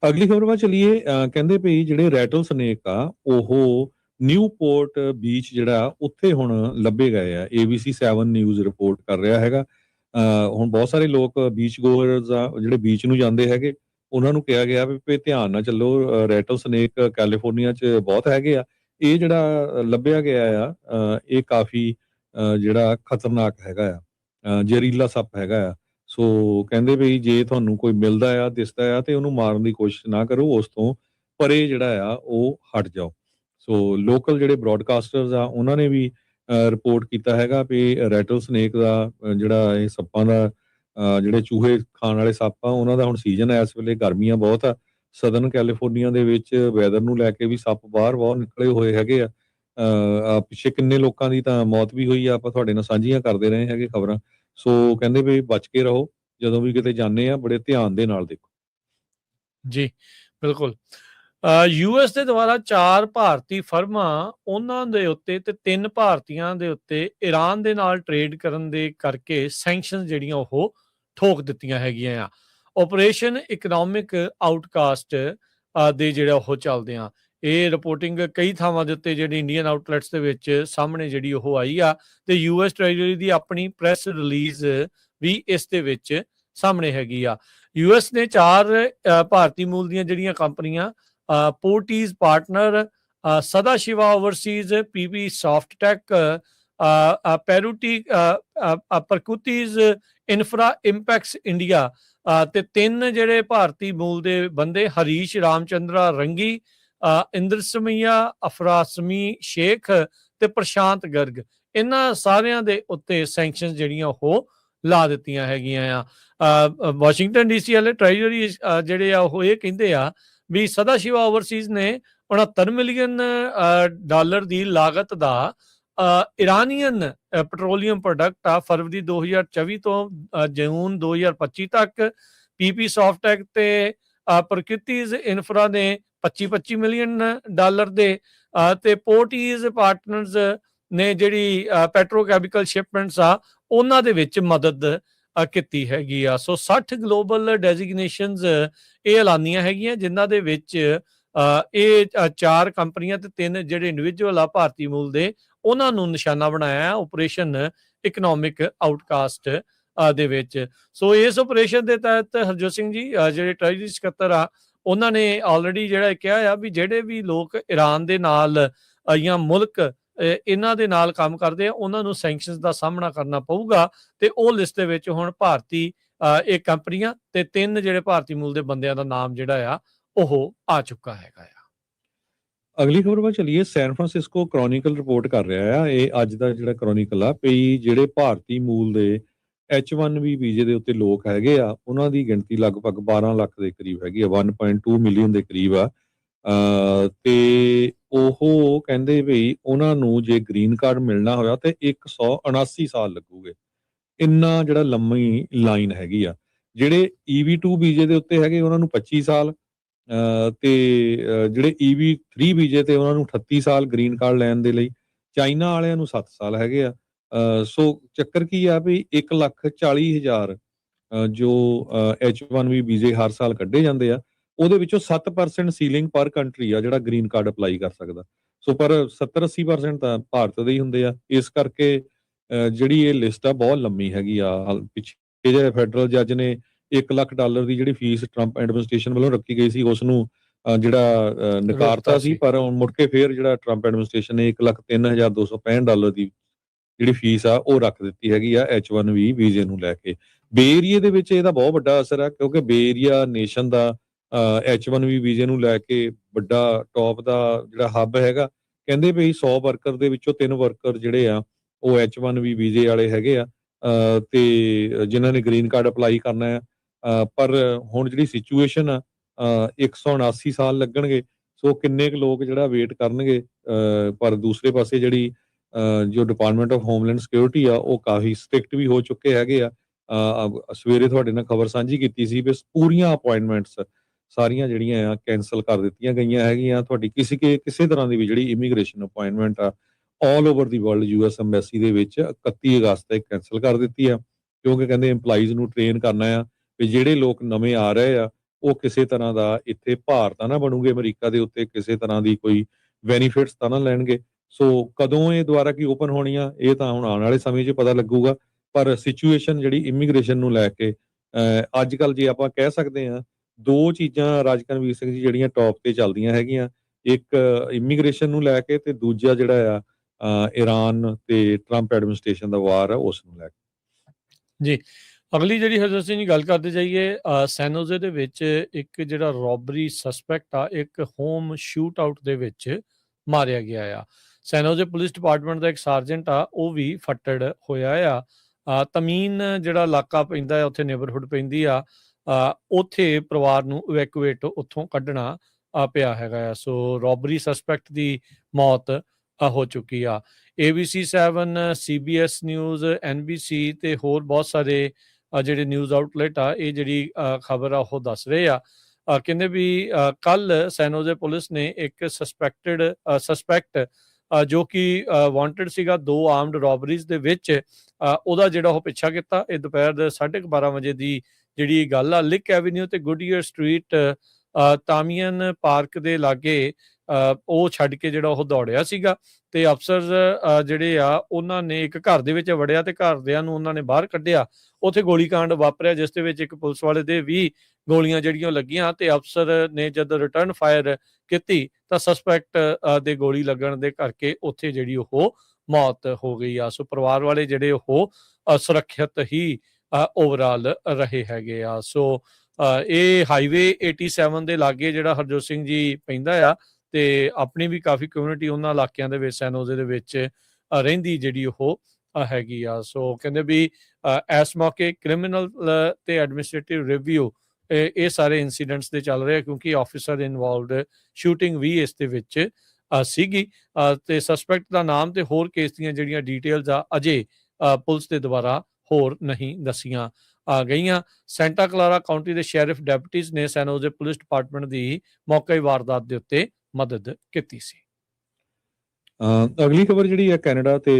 ਅਗਲੀ ਖਬਰ ਵੱਲ ਚਲੀਏ। ਕਹਿੰਦੇ ਵੀ ਜਿਹੜੇ ਰੈਟਲ ਸਨੇਕ ਆ ਉਹ ਨਿਊਪੋਰਟ ਬੀਚ ਜਿਹੜਾ ਉੱਥੇ ਹੁਣ ਲੱਭੇ ਗਏ ਆ। ABC 7 ਨਿਊਜ਼ ਰਿਪੋਰਟ ਕਰ ਰਿਹਾ ਹੈਗਾ। ਹੁਣ ਬਹੁਤ ਸਾਰੇ ਲੋਕ ਬੀਚ ਗੋਅਰਸ ਆ ਜਿਹੜੇ ਬੀਚ ਨੂੰ ਜਾਂਦੇ ਹੈਗੇ, ਉਹਨਾਂ ਨੂੰ ਕਿਹਾ ਗਿਆ ਵੀ ਧਿਆਨ ਨਾਲ ਚੱਲੋ, ਰੈਟਲ ਸਨੇਕ ਕੈਲੀਫੋਰਨੀਆ 'ਚ ਬਹੁਤ ਹੈਗੇ ਆ। ਇਹ ਜਿਹੜਾ ਲੱਭਿਆ ਗਿਆ ਆ ਇਹ ਕਾਫੀ ਜਿਹੜਾ ਖਤਰਨਾਕ ਹੈਗਾ ਆ, ਜ਼ਹਿਰੀਲਾ ਸੱਪ ਹੈਗਾ ਆ। ਸੋ ਕਹਿੰਦੇ ਵੀ ਜੇ ਤੁਹਾਨੂੰ ਕੋਈ ਮਿਲਦਾ ਆ, ਦਿਸਦਾ ਆ, ਤੇ ਉਹਨੂੰ ਮਾਰਨ ਦੀ ਕੋਸ਼ਿਸ਼ ਨਾ ਕਰੋ, ਉਸ ਤੋਂ ਪਰੇ ਜਿਹੜਾ ਆ ਉਹ ਹਟ ਜਾਓ। ਸੋ ਲੋਕਲ ਜਿਹੜੇ ਬ੍ਰੌਡਕਾਸਟਰਸ ਆ ਉਹਨਾਂ ਨੇ ਵੀ ਰਿਪੋਰਟ ਕੀਤਾ ਹੈਗਾ ਵੀ ਰੈਟਲ ਸਨੇਕ ਦਾ ਜਿਹੜਾ ਇਹ ਸੱਪਾਂ ਦਾ ਜਿਹੜੇ ਚੂਹੇ ਖਾਣ ਵਾਲੇ ਸੱਪ ਆ, ਉਹਨਾਂ ਦਾ ਹੁਣ ਸੀਜ਼ਨ ਹੈ। ਇਸ ਵੇਲੇ ਗਰਮੀਆਂ ਬਹੁਤ ਆ ਸਦਰਨ ਕੈਲੀਫੋਰਨੀਆ ਦੇ ਵਿੱਚ, ਵੈਦਰ ਨੂੰ ਲੈ ਕੇ ਵੀ ਸੱਪ ਬਾਹਰ ਬਹੁਤ ਨਿਕਲੇ ਹੋਏ ਹੈਗੇ ਆ। ਪਿੱਛੇ ਕਿੰਨੇ ਲੋਕਾਂ ਦੀ ਤਾਂ ਮੌਤ ਵੀ ਹੋਈ ਆ, ਆਪਾਂ ਤੁਹਾਡੇ ਨਾਲ ਸਾਂਝੀਆਂ ਕਰਦੇ ਰਹੇ ਹੈਗੇ ਖਬਰਾਂ। ਸੋ ਕਹਿੰਦੇ ਵੀ ਬਚ ਕੇ ਰਹੋ, ਜਦੋਂ ਵੀ ਕਿਤੇ ਜਾਂਦੇ ਆ ਬੜੇ ਧਿਆਨ ਦੇ ਨਾਲ ਦੇਖੋ। ਜੀ ਬਿਲਕੁਲ। US ਦੇ ਦੁਆਰਾ 4 ਭਾਰਤੀ ਫਰਮਾਂ ਉਹਨਾਂ ਦੇ ਉੱਤੇ ਤੇ 3 ਭਾਰਤੀਆਂ ਦੇ ਉੱਤੇ ਈਰਾਨ ਦੇ ਨਾਲ ਟ੍ਰੇਡ ਕਰਨ ਦੇ ਕਰਕੇ ਸੈਂਕਸ਼ਨ ਜਿਹੜੀਆਂ ਉਹ ਠੋਕ ਦਿੱਤੀਆਂ ਹੈਗੀਆਂ ਆ। ਆਪਰੇਸ਼ਨ ਇਕਨੋਮਿਕ ਆਊਟਕਾਸਟ ਦੇ ਜਿਹੜਾ ਉਹ ਚੱਲਦੇ ਆ। ਇਹ ਰਿਪੋਰਟਿੰਗ ਕਈ ਥਾਵਾਂ ਦੇ ਉੱਤੇ ਜਿਹੜੀ ਇੰਡੀਅਨ ਆਊਟਲੈਟਸ ਦੇ ਵਿੱਚ ਸਾਹਮਣੇ ਜਿਹੜੀ ਉਹ ਆਈ ਆ, ਤੇ US ਟ੍ਰੈਜਰੀ ਦੀ ਆਪਣੀ ਪ੍ਰੈਸ ਰਿਲੀਜ਼ ਵੀ ਇਸ ਦੇ ਵਿੱਚ ਸਾਹਮਣੇ ਹੈਗੀ ਆ। US ਨੇ 4 ਭਾਰਤੀ ਮੂਲ ਦੀਆਂ ਜਿਹੜੀਆਂ ਕੰਪਨੀਆਂ, ਪੋਰਟੀਜ਼ partner, Sada Shiva overseas, PP Softtech, ਪੈਰੂਟੀ ਪ੍ਰਕੂਤੀਜ਼ ਇਨਫਰਾ ਇੰਪੈਕਸ ਇੰਡੀਆ, ਤੇ 3 ਜਿਹੜੇ ਭਾਰਤੀ ਮੂਲ ਦੇ ਬੰਦੇ, ਹਰੀਸ਼ ਰਾਮਚੰਦਰਾ ਰੰਗੀ, ਇੰਦਰਸਮਈਆ ਅਫਰਾਸਮੀ ਸ਼ੇਖ ਤੇ ਪ੍ਰਸ਼ਾਂਤ ਗਰਗ, ਇਹਨਾਂ ਸਾਰਿਆਂ ਦੇ ਉੱਤੇ ਸੈਂਕਸ਼ਨ ਜਿਹੜੀਆਂ ਉਹ ਲਾ ਦਿੱਤੀਆਂ ਹੈਗੀਆਂ ਆ। ਵਾਸ਼ਿੰਗਟਨ DC ਵਾਲੇ ਟ੍ਰੈਜਰੀ ਜਿਹੜੇ ਆ ਉਹ ਇਹ ਕਹਿੰਦੇ ਆ ਵੀ ਸਦਾ ਸ਼ਿਵਾ ਓਵਰਸੀਜ਼ ਨੇ 69 ਮਿਲੀਅਨ ਡਾਲਰ ਦੀ ਲਾਗਤ ਦਾ ਇਰਾਨੀਅਨ ਪੈਟਰੋਲੀਅਮ ਪ੍ਰੋਡਕਟ ਆ ਫਰਵਰੀ 2024 ਤੋਂ ਜੂਨ 2025 ਤੱਕ। PP ਸੌਫਟਟੈਕ ਤੇ ਪ੍ਰਕਿਤੀਜ਼ ਇਨਫਰਾ ਨੇ 25 ਮਿਲੀਅਨ ਡਾਲਰ ਦੇ, ਤੇ ਪੋਰਟੀਜ਼ ਪਾਰਟਨਰਸ ਨੇ ਜਿਹੜੀ ਪੈਟਰੋਕੈਮੀਕਲ ਸ਼ਿਪਮੈਂਟਸ ਆ ਉਹਨਾਂ ਦੇ ਵਿੱਚ ਮਦਦ ਕੀਤੀ ਹੈਗੀ ਆ। ਸੋ 60 ਗਲੋਬਲ ਡੈਜ਼ਿਗਨੇਸ਼ਨਸ ਇਹ ਐਲਾਨੀਆਂ ਹੈਗੀਆਂ, ਜਿਨ੍ਹਾਂ ਦੇ ਵਿੱਚ ਇਹ 4 ਕੰਪਨੀਆਂ ਤੇ 3 ਜਿਹੜੇ ਇੰਡੀਵਿਜੂਅਲ ਆ ਭਾਰਤੀ ਮੂਲ ਦੇ, ਉਹਨਾਂ ਨੂੰ ਨਿਸ਼ਾਨਾ ਬਣਾਇਆ ਆਪਰੇਸ਼ਨ ਇਕਨੋਮਿਕ ਆਊਟਕਾਸਟ ਦੇ ਵਿੱਚ। ਸੋ ਇਸ ਆਪਰੇਸ਼ਨ ਦੇ ਤਹਿਤ ਹਰਜੋਤ ਸਿੰਘ ਜੀ ਜਿਹੜੇ ਟ੍ਰੈਜਰੀ ਸਕੱਤਰ ਆ, ਉਹਨਾਂ ਨੇ ਆਲਰੇਡੀ ਜਿਹੜਾ ਕਿਹਾ ਆ ਵੀ ਜਿਹੜੇ ਵੀ ਲੋਕ ਈਰਾਨ ਦੇ ਨਾਲ ਜਾਂ ਮੁਲਕ ਇਹਨਾਂ ਦੇ ਨਾਲ ਕੰਮ ਕਰਦੇ ਆ, ਉਹਨਾਂ ਨੂੰ ਸੈਂਕਸ਼ਨਸ ਦਾ ਸਾਹਮਣਾ ਕਰਨਾ ਪਊਗਾ। ਤੇ ਉਹ ਲਿਸਟ ਦੇ ਵਿੱਚ ਹੁਣ ਭਾਰਤੀ ਇਹ ਕੰਪਨੀਆਂ ਤੇ 3 ਜਿਹੜੇ ਭਾਰਤੀ ਮੂਲ ਦੇ ਬੰਦਿਆਂ ਦਾ ਨਾਮ ਜਿਹੜਾ ਆ ਉਹ ਆ ਚੁੱਕਾ ਹੈਗਾ ਆ। ਅਗਲੀ ਖਬਰ ਵੱਲ ਚਲੀਏ। ਸੈਨ ਫਰਾਂਸਿਸਕੋ ਕ੍ਰੋਨਿਕਲ ਰਿਪੋਰਟ ਕਰ ਰਿਹਾ ਆ, ਇਹ ਅੱਜ ਦਾ ਜਿਹੜਾ ਕ੍ਰੋਨਿਕਲ ਆ, ਵੀ ਜਿਹੜੇ ਭਾਰਤੀ ਮੂਲ ਦੇ H1B ਵੀਜ਼ੇ ਦੇ ਉੱਤੇ ਲੋਕ ਹੈਗੇ ਆ, ਉਹਨਾਂ ਦੀ ਗਿਣਤੀ ਲਗਭਗ 12 ਲੱਖ ਦੇ ਕਰੀਬ ਹੈਗੀ ਆ, 1.2 ਮਿਲੀਅਨ ਦੇ ਕਰੀਬ ਆ। ਤੇ ਉਹ ਕਹਿੰਦੇ ਵੀ ਉਹਨਾਂ ਨੂੰ ਜੇ ਗ੍ਰੀਨ ਕਾਰਡ ਮਿਲਣਾ ਹੋਇਆ ਤੇ 179 ਸਾਲ ਲੱਗੂਗੇ। ਇੰਨਾ ਜਿਹੜਾ ਲੰਮੀ ਲਾਈਨ ਹੈਗੀ ਆ। ਜਿਹੜੇ EB2 ਵੀਜ਼ੇ ਦੇ ਉੱਤੇ ਹੈਗੇ ਉਹਨਾਂ ਨੂੰ 25 ਸਾਲ, ਤੇ ਜਿਹੜੇ EB3 ਵੀਜ਼ੇ ਤੇ ਉਹਨਾਂ ਨੂੰ 38 ਸਾਲ ਗ੍ਰੀਨ ਕਾਰਡ ਲੈਣ ਦੇ ਲਈ। ਚਾਈਨਾ ਵਾਲਿਆਂ ਨੂੰ 7 ਸਾਲ ਹੈਗੇ ਆ। ਸੋ ਚੱਕਰ ਕੀ ਆ ਵੀ 1,40,000 ਜੋ H1B ਵੀਜ਼ੇ ਹਰ ਸਾਲ ਕੱਢੇ ਜਾਂਦੇ ਆ, ਉਹਦੇ ਵਿੱਚੋਂ 7% ਸੀਲਿੰਗ ਪਰ ਕੰਟਰੀ ਆ ਜਿਹੜਾ ਗ੍ਰੀਨ ਕਾਰਡ ਅਪਲਾਈ ਕਰ ਸਕਦਾ। ਸੋ ਪਰ 70-80% ਤਾਂ ਭਾਰਤ ਦੇ ਹੀ ਹੁੰਦੇ ਆ। ਇਸ ਕਰਕੇ ਜਿਹੜੀ ਇਹ ਲਿਸਟ ਆ ਬਹੁਤ ਲੰਮੀ ਹੈਗੀ ਆ। ਪਿੱਛੇ ਜਿਹੇ ਫੈਡਰਲ ਜੱਜ ਨੇ $1 ਲੱਖ ਦੀ ਜਿਹੜੀ ਫੀਸ ਟਰੰਪ ਐਡਮਿਨਿਸਟ੍ਰੇਸ਼ਨ ਵੱਲੋਂ ਰੱਖੀ ਗਈ ਸੀ ਉਸ ਨੂੰ ਜਿਹੜਾ ਨਕਾਰਤਾ ਸੀ, ਪਰ ਮੁੜ ਕੇ ਫੇਰ ਜਿਹੜਾ ਟਰੰਪ ਐਡਮਿਨਿਸਟ੍ਰੇਸ਼ਨ ਨੇ $1,03,265 ਦੀ ਜਿਹੜੀ ਫੀਸ ਆ ਉਹ ਰੱਖ ਦਿੱਤੀ ਹੈਗੀ ਆ H1B ਵੀਜ਼ੇ ਨੂੰ ਲੈ ਕੇ। ਬੇ ਏਰੀਏ ਦੇ ਵਿੱਚ ਇਹਦਾ ਬਹੁਤ ਵੱਡਾ ਅਸਰ ਆ, ਕਿਉਂਕਿ ਬੇ ਏਰੀਆ ਨੇਸ਼ਨ ਦਾ H1B ਵੀਜ਼ੇ ਨੂੰ ਲੈ ਕੇ ਵੱਡਾ ਟੌਪ ਦਾ ਜਿਹੜਾ ਹੱਬ ਹੈਗਾ। ਕਹਿੰਦੇ ਵੀ 100 ਵਰਕਰ ਦੇ ਵਿੱਚੋਂ 3 ਵਰਕਰ ਜਿਹੜੇ ਆ ਉਹ H1B ਵੀਜ਼ੇ ਵਾਲੇ ਹੈਗੇ ਆ, ਤੇ ਜਿਨ੍ਹਾਂ ਨੇ ਗ੍ਰੀਨ ਕਾਰਡ ਅਪਲਾਈ ਕਰਨਾ ਆ। ਪਰ ਹੁਣ ਜਿਹੜੀ ਸਿਚੁਏਸ਼ਨ ਆ, 179 ਸਾਲ ਲੱਗਣਗੇ। ਸੋ ਕਿੰਨੇ ਕੁ ਲੋਕ ਜਿਹੜਾ ਵੇਟ ਕਰਨਗੇ। ਪਰ ਦੂਸਰੇ ਪਾਸੇ ਜਿਹੜੀ ਜੋ ਡਿਪਾਰਟਮੈਂਟ ਆਫ ਹੋਮਲੈਂਡ ਸਿਕਿਉਰਿਟੀ ਆ ਉਹ ਕਾਫੀ ਸਟ੍ਰਿਕਟ ਵੀ ਹੋ ਚੁੱਕੇ ਹੈਗੇ ਆ। ਸਵੇਰੇ ਤੁਹਾਡੇ ਨਾਲ ਖਬਰ ਸਾਂਝੀ ਕੀਤੀ ਸੀ ਵੀ ਪੂਰੀਆਂ ਅਪਾਇੰਟਮੈਂਟਸ ਸਾਰੀਆਂ ਜਿਹੜੀਆਂ ਆ ਕੈਂਸਲ ਕਰ ਦਿੱਤੀਆਂ ਗਈਆਂ ਹੈਗੀਆਂ। ਤੁਹਾਡੀ ਕਿਸੇ ਤਰ੍ਹਾਂ ਦੀ ਵੀ ਜਿਹੜੀ ਇਮੀਗ੍ਰੇਸ਼ਨ ਅਪਾਇੰਟਮੈਂਟ ਆ ਆਲ ਓਵਰ ਦੀ ਵਰਲਡ US ਐਮਬੈਸੀ ਦੇ ਵਿੱਚ 31 ਅਗਸਤ ਤੱਕ ਕੈਂਸਲ ਕਰ ਦਿੱਤੀ ਆ, ਕਿਉਂਕਿ ਕਹਿੰਦੇ EMPLOYEES ਨੂੰ ਟ੍ਰੇਨ ਕਰਨਾ ਆ ਵੀ ਜਿਹੜੇ ਲੋਕ ਨਵੇਂ ਆ ਰਹੇ ਆ ਉਹ ਕਿਸੇ ਤਰ੍ਹਾਂ ਦਾ ਇੱਥੇ ਭਾਰ ਤਾਂ ਨਾ ਬਣੂਗੇ ਅਮਰੀਕਾ ਦੇ ਉੱਤੇ, ਕਿਸੇ ਤਰ੍ਹਾਂ ਦੀ ਕੋਈ ਬੈਨੀਫਿਟਸ ਤਾਂ ਨਾ ਲੈਣਗੇ। ਸੋ ਕਦੋਂ ਇਹ ਦੁਬਾਰਾ ਕੀ ਓਪਨ ਹੋਣੀ ਆ ਇਹ ਤਾਂ ਹੁਣ ਆਉਣ ਵਾਲੇ ਸਮੇਂ 'ਚ ਪਤਾ ਲੱਗੂਗਾ। ਪਰ ਸਿਚੁਏਸ਼ਨ ਜਿਹੜੀ ਇਮੀਗ੍ਰੇਸ਼ਨ ਨੂੰ ਲੈ ਕੇ ਅੱਜ ਕੱਲ੍ਹ ਜੇ ਆਪਾਂ ਕਹਿ ਸਕਦੇ ਹਾਂ, 2 ਚੀਜ਼ਾਂ ਰਾਜਕਰਨਵੀਰ ਸਿੰਘ ਜੀ ਜਿਹੜੀਆਂ ਟੌਪ ਤੇ ਚੱਲਦੀਆਂ ਹੈਗੀਆਂ। ਇੱਕ ਇਮੀਗ੍ਰੇਸ਼ਨ ਨੂੰ ਲੈ ਕੇ, ਤੇ ਦੂਜਾ ਜਿਹੜਾ ਆ ਈਰਾਨ ਤੇ ਟਰੰਪ ਐਡਮਿਨਿਸਟ੍ਰੇਸ਼ਨ ਦਾ ਵਾਰ ਆ ਉਸ ਨੂੰ ਲੈ ਕੇ। ਜੀ, ਅਗਲੀ ਜਿਹੜੀ ਹਰਜੋਤ ਸਿੰਘ ਜੀ ਗੱਲ ਕਰਦੇ ਜਾਈਏ, ਸੈਨੋਜ਼ੇ ਦੇ ਵਿੱਚ ਇੱਕ ਜਿਹੜਾ ਰੋਬਰੀ ਸਸਪੈਕਟ ਆ ਇੱਕ ਹੋਮ ਸ਼ੂਟ ਆਊਟ ਦੇ ਵਿੱਚ ਮਾਰਿਆ ਗਿਆ ਆ। ਸੈਨੋਜ਼ੇ ਪੁਲਿਸ ਡਿਪਾਰਟਮੈਂਟ ਦਾ ਇੱਕ ਸਾਰਜੈਂਟ ਆ ਉਹ ਵੀ ਫੱਟੜ ਹੋਇਆ ਆ। ਤਮੀਨ ਜਿਹੜਾ ਇਲਾਕਾ ਪੈਂਦਾ ਉੱਥੇ ਨੇਬਰਹੁੱਡ ਪੈਂਦੀ ਆ, ਉੱਥੇ ਪਰਿਵਾਰ ਨੂੰ ਇਵੈਕੂਏਟ ਉੱਥੋਂ ਕੱਢਣਾ ਪਿਆ ਹੈਗਾ ਆ। ਸੋ ਰੋਬਰੀ ਸਸਪੈਕਟ ਦੀ ਮੌਤ ਹੋ ਚੁੱਕੀ ਆ। ABC 7, CBS ਨਿਊਜ਼, NBC ਤੇ ਹੋਰ ਬਹੁਤ ਸਾਰੇ ਜਿਹੜੇ ਨਿਊਜ਼ ਆਊਟਲੈਟ ਆ ਇਹ ਜਿਹੜੀ ਖਬਰ ਆ ਉਹ ਦੱਸ ਰਹੇ ਆ। ਕਹਿੰਦੇ ਵੀ ਕੱਲ ਸੈਨੋਜ਼ੇ ਪੁਲਿਸ ਨੇ ਇੱਕ ਸਸਪੈਕਟ ਜੋ ਕਿ ਵਾਂਟਡ ਸੀਗਾ 2 ਆਰਮਡ ਰੋਬਰੀਜ਼ ਦੇ ਵਿੱਚ, ਉਹਦਾ ਜਿਹੜਾ ਉਹ ਪਿੱਛਾ ਕੀਤਾ। ਇਹ ਦੁਪਹਿਰ ਦੇ 12:30 ਵਜੇ ਦੀ ਜਿਹੜੀ ਗੱਲ ਆ। ਲਿਕ ਐਵੀਨਿਊ ਤੇ ਗੁੱਡੀਅਰ ਸਟਰੀਟ ਤਾਮੀਅਨ ਪਾਰਕ ਦੇ ਲਾਗੇ ਉਹ ਛੱਡ ਕੇ ਜਿਹੜਾ ਉਹ ਦੌੜਿਆ ਸੀਗਾ, ਤੇ ਅਫਸਰ ਜਿਹੜੇ ਆ ਉਹਨਾਂ ਨੇ ਇੱਕ ਘਰ ਦੇ ਵਿੱਚ ਵੜਿਆ ਤੇ ਘਰਦਿਆਂ ਨੂੰ ਉਹਨਾਂ ਨੇ ਬਾਹਰ ਕੱਢਿਆ। ਉੱਥੇ ਗੋਲੀਕਾਂਡ ਵਾਪਰਿਆ ਜਿਸ ਦੇ ਵਿੱਚ ਇੱਕ ਪੁਲਿਸ ਵਾਲੇ ਦੇ ਵੀ ਗੋਲੀਆਂ ਜਿਹੜੀਆਂ ਲੱਗੀਆਂ, ਤੇ ਅਫਸਰ ਨੇ ਜਦ ਰਿਟਰਨ ਫਾਇਰ ਕੀਤੀ ਤਾਂ ਸਸਪੈਕਟ ਦੇ ਗੋਲੀ ਲੱਗਣ ਦੇ ਕਰਕੇ ਉੱਥੇ ਜਿਹੜੀ ਉਹ ਮੌਤ ਹੋ ਗਈ ਆ। ਸੋ ਪਰਿਵਾਰ ਵਾਲੇ ਜਿਹੜੇ ਉਹ ਸੁਰੱਖਿਅਤ ਹੀ ਓਵਰਆਲ ਰਹੇ ਹੈਗੇ ਆ। ਸੋ ਇਹ ਹਾਈਵੇ 87 ਦੇ ਲਾਗੇ ਜਿਹੜਾ ਹਰਜੋਤ ਸਿੰਘ ਜੀ ਪੈਂਦਾ ਆ, ਤੇ ਆਪਣੀ ਵੀ ਕਾਫੀ ਕਮਿਊਨਿਟੀ ਉਹਨਾਂ ਇਲਾਕਿਆਂ ਦੇ ਵਿੱਚ ਸੈਨੋਜ਼ੇ ਦੇ ਵਿੱਚ ਰਹਿੰਦੀ ਜਿਹੜੀ ਉਹ ਹੈਗੀ ਆ। ਸੋ ਕਹਿੰਦੇ ਵੀ ਇਸ ਮੌਕੇ ਕ੍ਰਿਮੀਨਲ ਤੇ ਐਡਮਿਨਿਸਟ੍ਰੇਟਿਵ ਰਿਵਿਊ ਇਹ ਸਾਰੇ ਇਨਸੀਡੈਂਟਸ ਦੇ ਚੱਲ ਰਹੇ, ਕਿਉਂਕਿ ਆਫਿਸਰ ਇਨਵੋਲਵਡ ਸ਼ੂਟਿੰਗ ਵੀ ਇਸ ਦੇ ਵਿੱਚ ਸੀਗੀ, ਤੇ ਸਸਪੈਕਟ ਦਾ ਨਾਮ ਤੇ ਹੋਰ ਕੇਸ ਦੀਆਂ ਜਿਹੜੀਆਂ ਡਿਟੇਲਸ ਆ ਅਜੇ ਪੁਲਿਸ ਦੇ ਦੁਆਰਾ ਹੋਰ ਨਹੀਂ ਦੱਸੀਆਂ ਗਈਆਂ। ਸੈਂਟਾ ਕਲਾਰਾ ਕਾਉਂਟੀ ਦੇ ਸ਼ੈਰਿਫ ਡੈਪਟੀਜ਼ ਨੇ ਸੈਨੋਜ਼ੇ ਪੁਲਿਸ ਡਿਪਾਰਟਮੈਂਟ ਦੀ ਮੌਕੇ ਵਾਰਦਾਤ ਦੇ ਉੱਤੇ ਮਦਦ ਕੀਤੀ ਸੀ। ਅਗਲੀ ਖਬਰ ਜਿਹੜੀ ਹੈ ਕੈਨੇਡਾ ਤੇ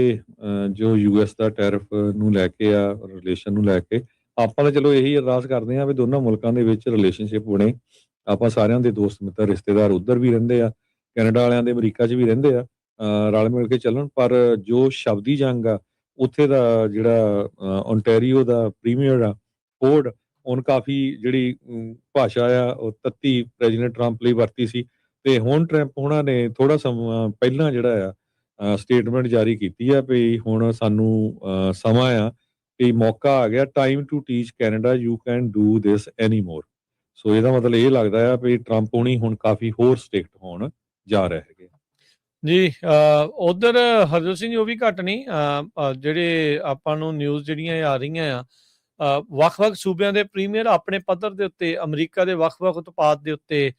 ਜੋ US ਦਾ ਟੈਰਿਫ ਨੂੰ ਲੈ ਕੇ ਆ, ਰਿਲੇਸ਼ਨ ਨੂੰ ਲੈ ਕੇ ਆਪਾਂ ਤਾਂ ਚਲੋ ਇਹੀ ਅਰਦਾਸ ਕਰਦੇ ਹਾਂ ਵੀ ਦੋਨਾਂ ਮੁਲਕਾਂ ਦੇ ਵਿੱਚ ਰਿਲੇਸ਼ਨਸ਼ਿਪ ਬਣੇ। ਆਪਾਂ ਸਾਰਿਆਂ ਦੇ ਦੋਸਤ ਮਿੱਤਰ ਰਿਸ਼ਤੇਦਾਰ ਉੱਧਰ ਵੀ ਰਹਿੰਦੇ ਆ, ਕੈਨੇਡਾ ਵਾਲਿਆਂ ਦੇ ਅਮਰੀਕਾ 'ਚ ਵੀ ਰਹਿੰਦੇ ਆ, ਰਲ ਮਿਲ ਕੇ ਚੱਲਣ। ਪਰ ਜੋ ਸ਼ਬਦੀ ਜੰਗ ਆ ਉੱਥੇ ਦਾ ਜਿਹੜਾ ਓਨਟਾਰੀਓ ਦਾ ਪ੍ਰੀਮੀਅਰ ਆ ਫੋਰਡ, ਉਹਨ ਕਾਫੀ ਜਿਹੜੀ ਭਾਸ਼ਾ ਆ ਉਹ ਤੱਤੀ ਪ੍ਰੈਜ਼ੀਡੈਂਟ ਟਰੰਪ ਲਈ ਵਰਤੀ ਸੀ, ਤੇ ਹੁਣ ਟਰੰਪ ਉਹਨਾਂ ਨੇ ਥੋੜਾ ਸਮਾਂ ਪਹਿਲਾਂ ਜਿਹੜਾ ਆ ਸਟੇਟਮੈਂਟ ਜਾਰੀ ਕੀਤੀ ਆ ਵੀ ਹੁਣ ਸਾਨੂੰ ਸਮਾਂ ਆ ਕਿ ਮੌਕਾ ਆ ਗਿਆ, time to teach Canada you can do this any more. So ਇਹਦਾ ਮਤਲਬ ਇਹ ਲੱਗਦਾ ਆ ਵੀ ਟਰੰਪ ਹੁਣੀ ਹੁਣ ਕਾਫੀ ਹੋਰ ਸਟ੍ਰਿਕਟ ਹੋਣ ਜਾ ਰਹੇ ਹੈਗੇ ਜੀ। ਉਧਰ ਹਰਜੋਤ ਸਿੰਘ ਜੀ ਉਹ ਵੀ ਘੱਟ ਨਹੀਂ, ਜਿਹੜੇ ਆਪਾਂ ਨੂੰ ਨਿਊਜ਼ ਜਿਹੜੀਆਂ ਆ ਰਹੀਆਂ ਆ ਵੱਖ-ਵੱਖ ਸੂਬਿਆਂ ਦੇ ਪ੍ਰੀਮੀਅਰ ਆਪਣੇ ਪੱਧਰ ਦੇ ਉੱਤੇ ਅਮਰੀਕਾ ਦੇ ਵੱਖ-ਵੱਖ ਉਤਪਾਦ ਦੇ ਉੱਤੇ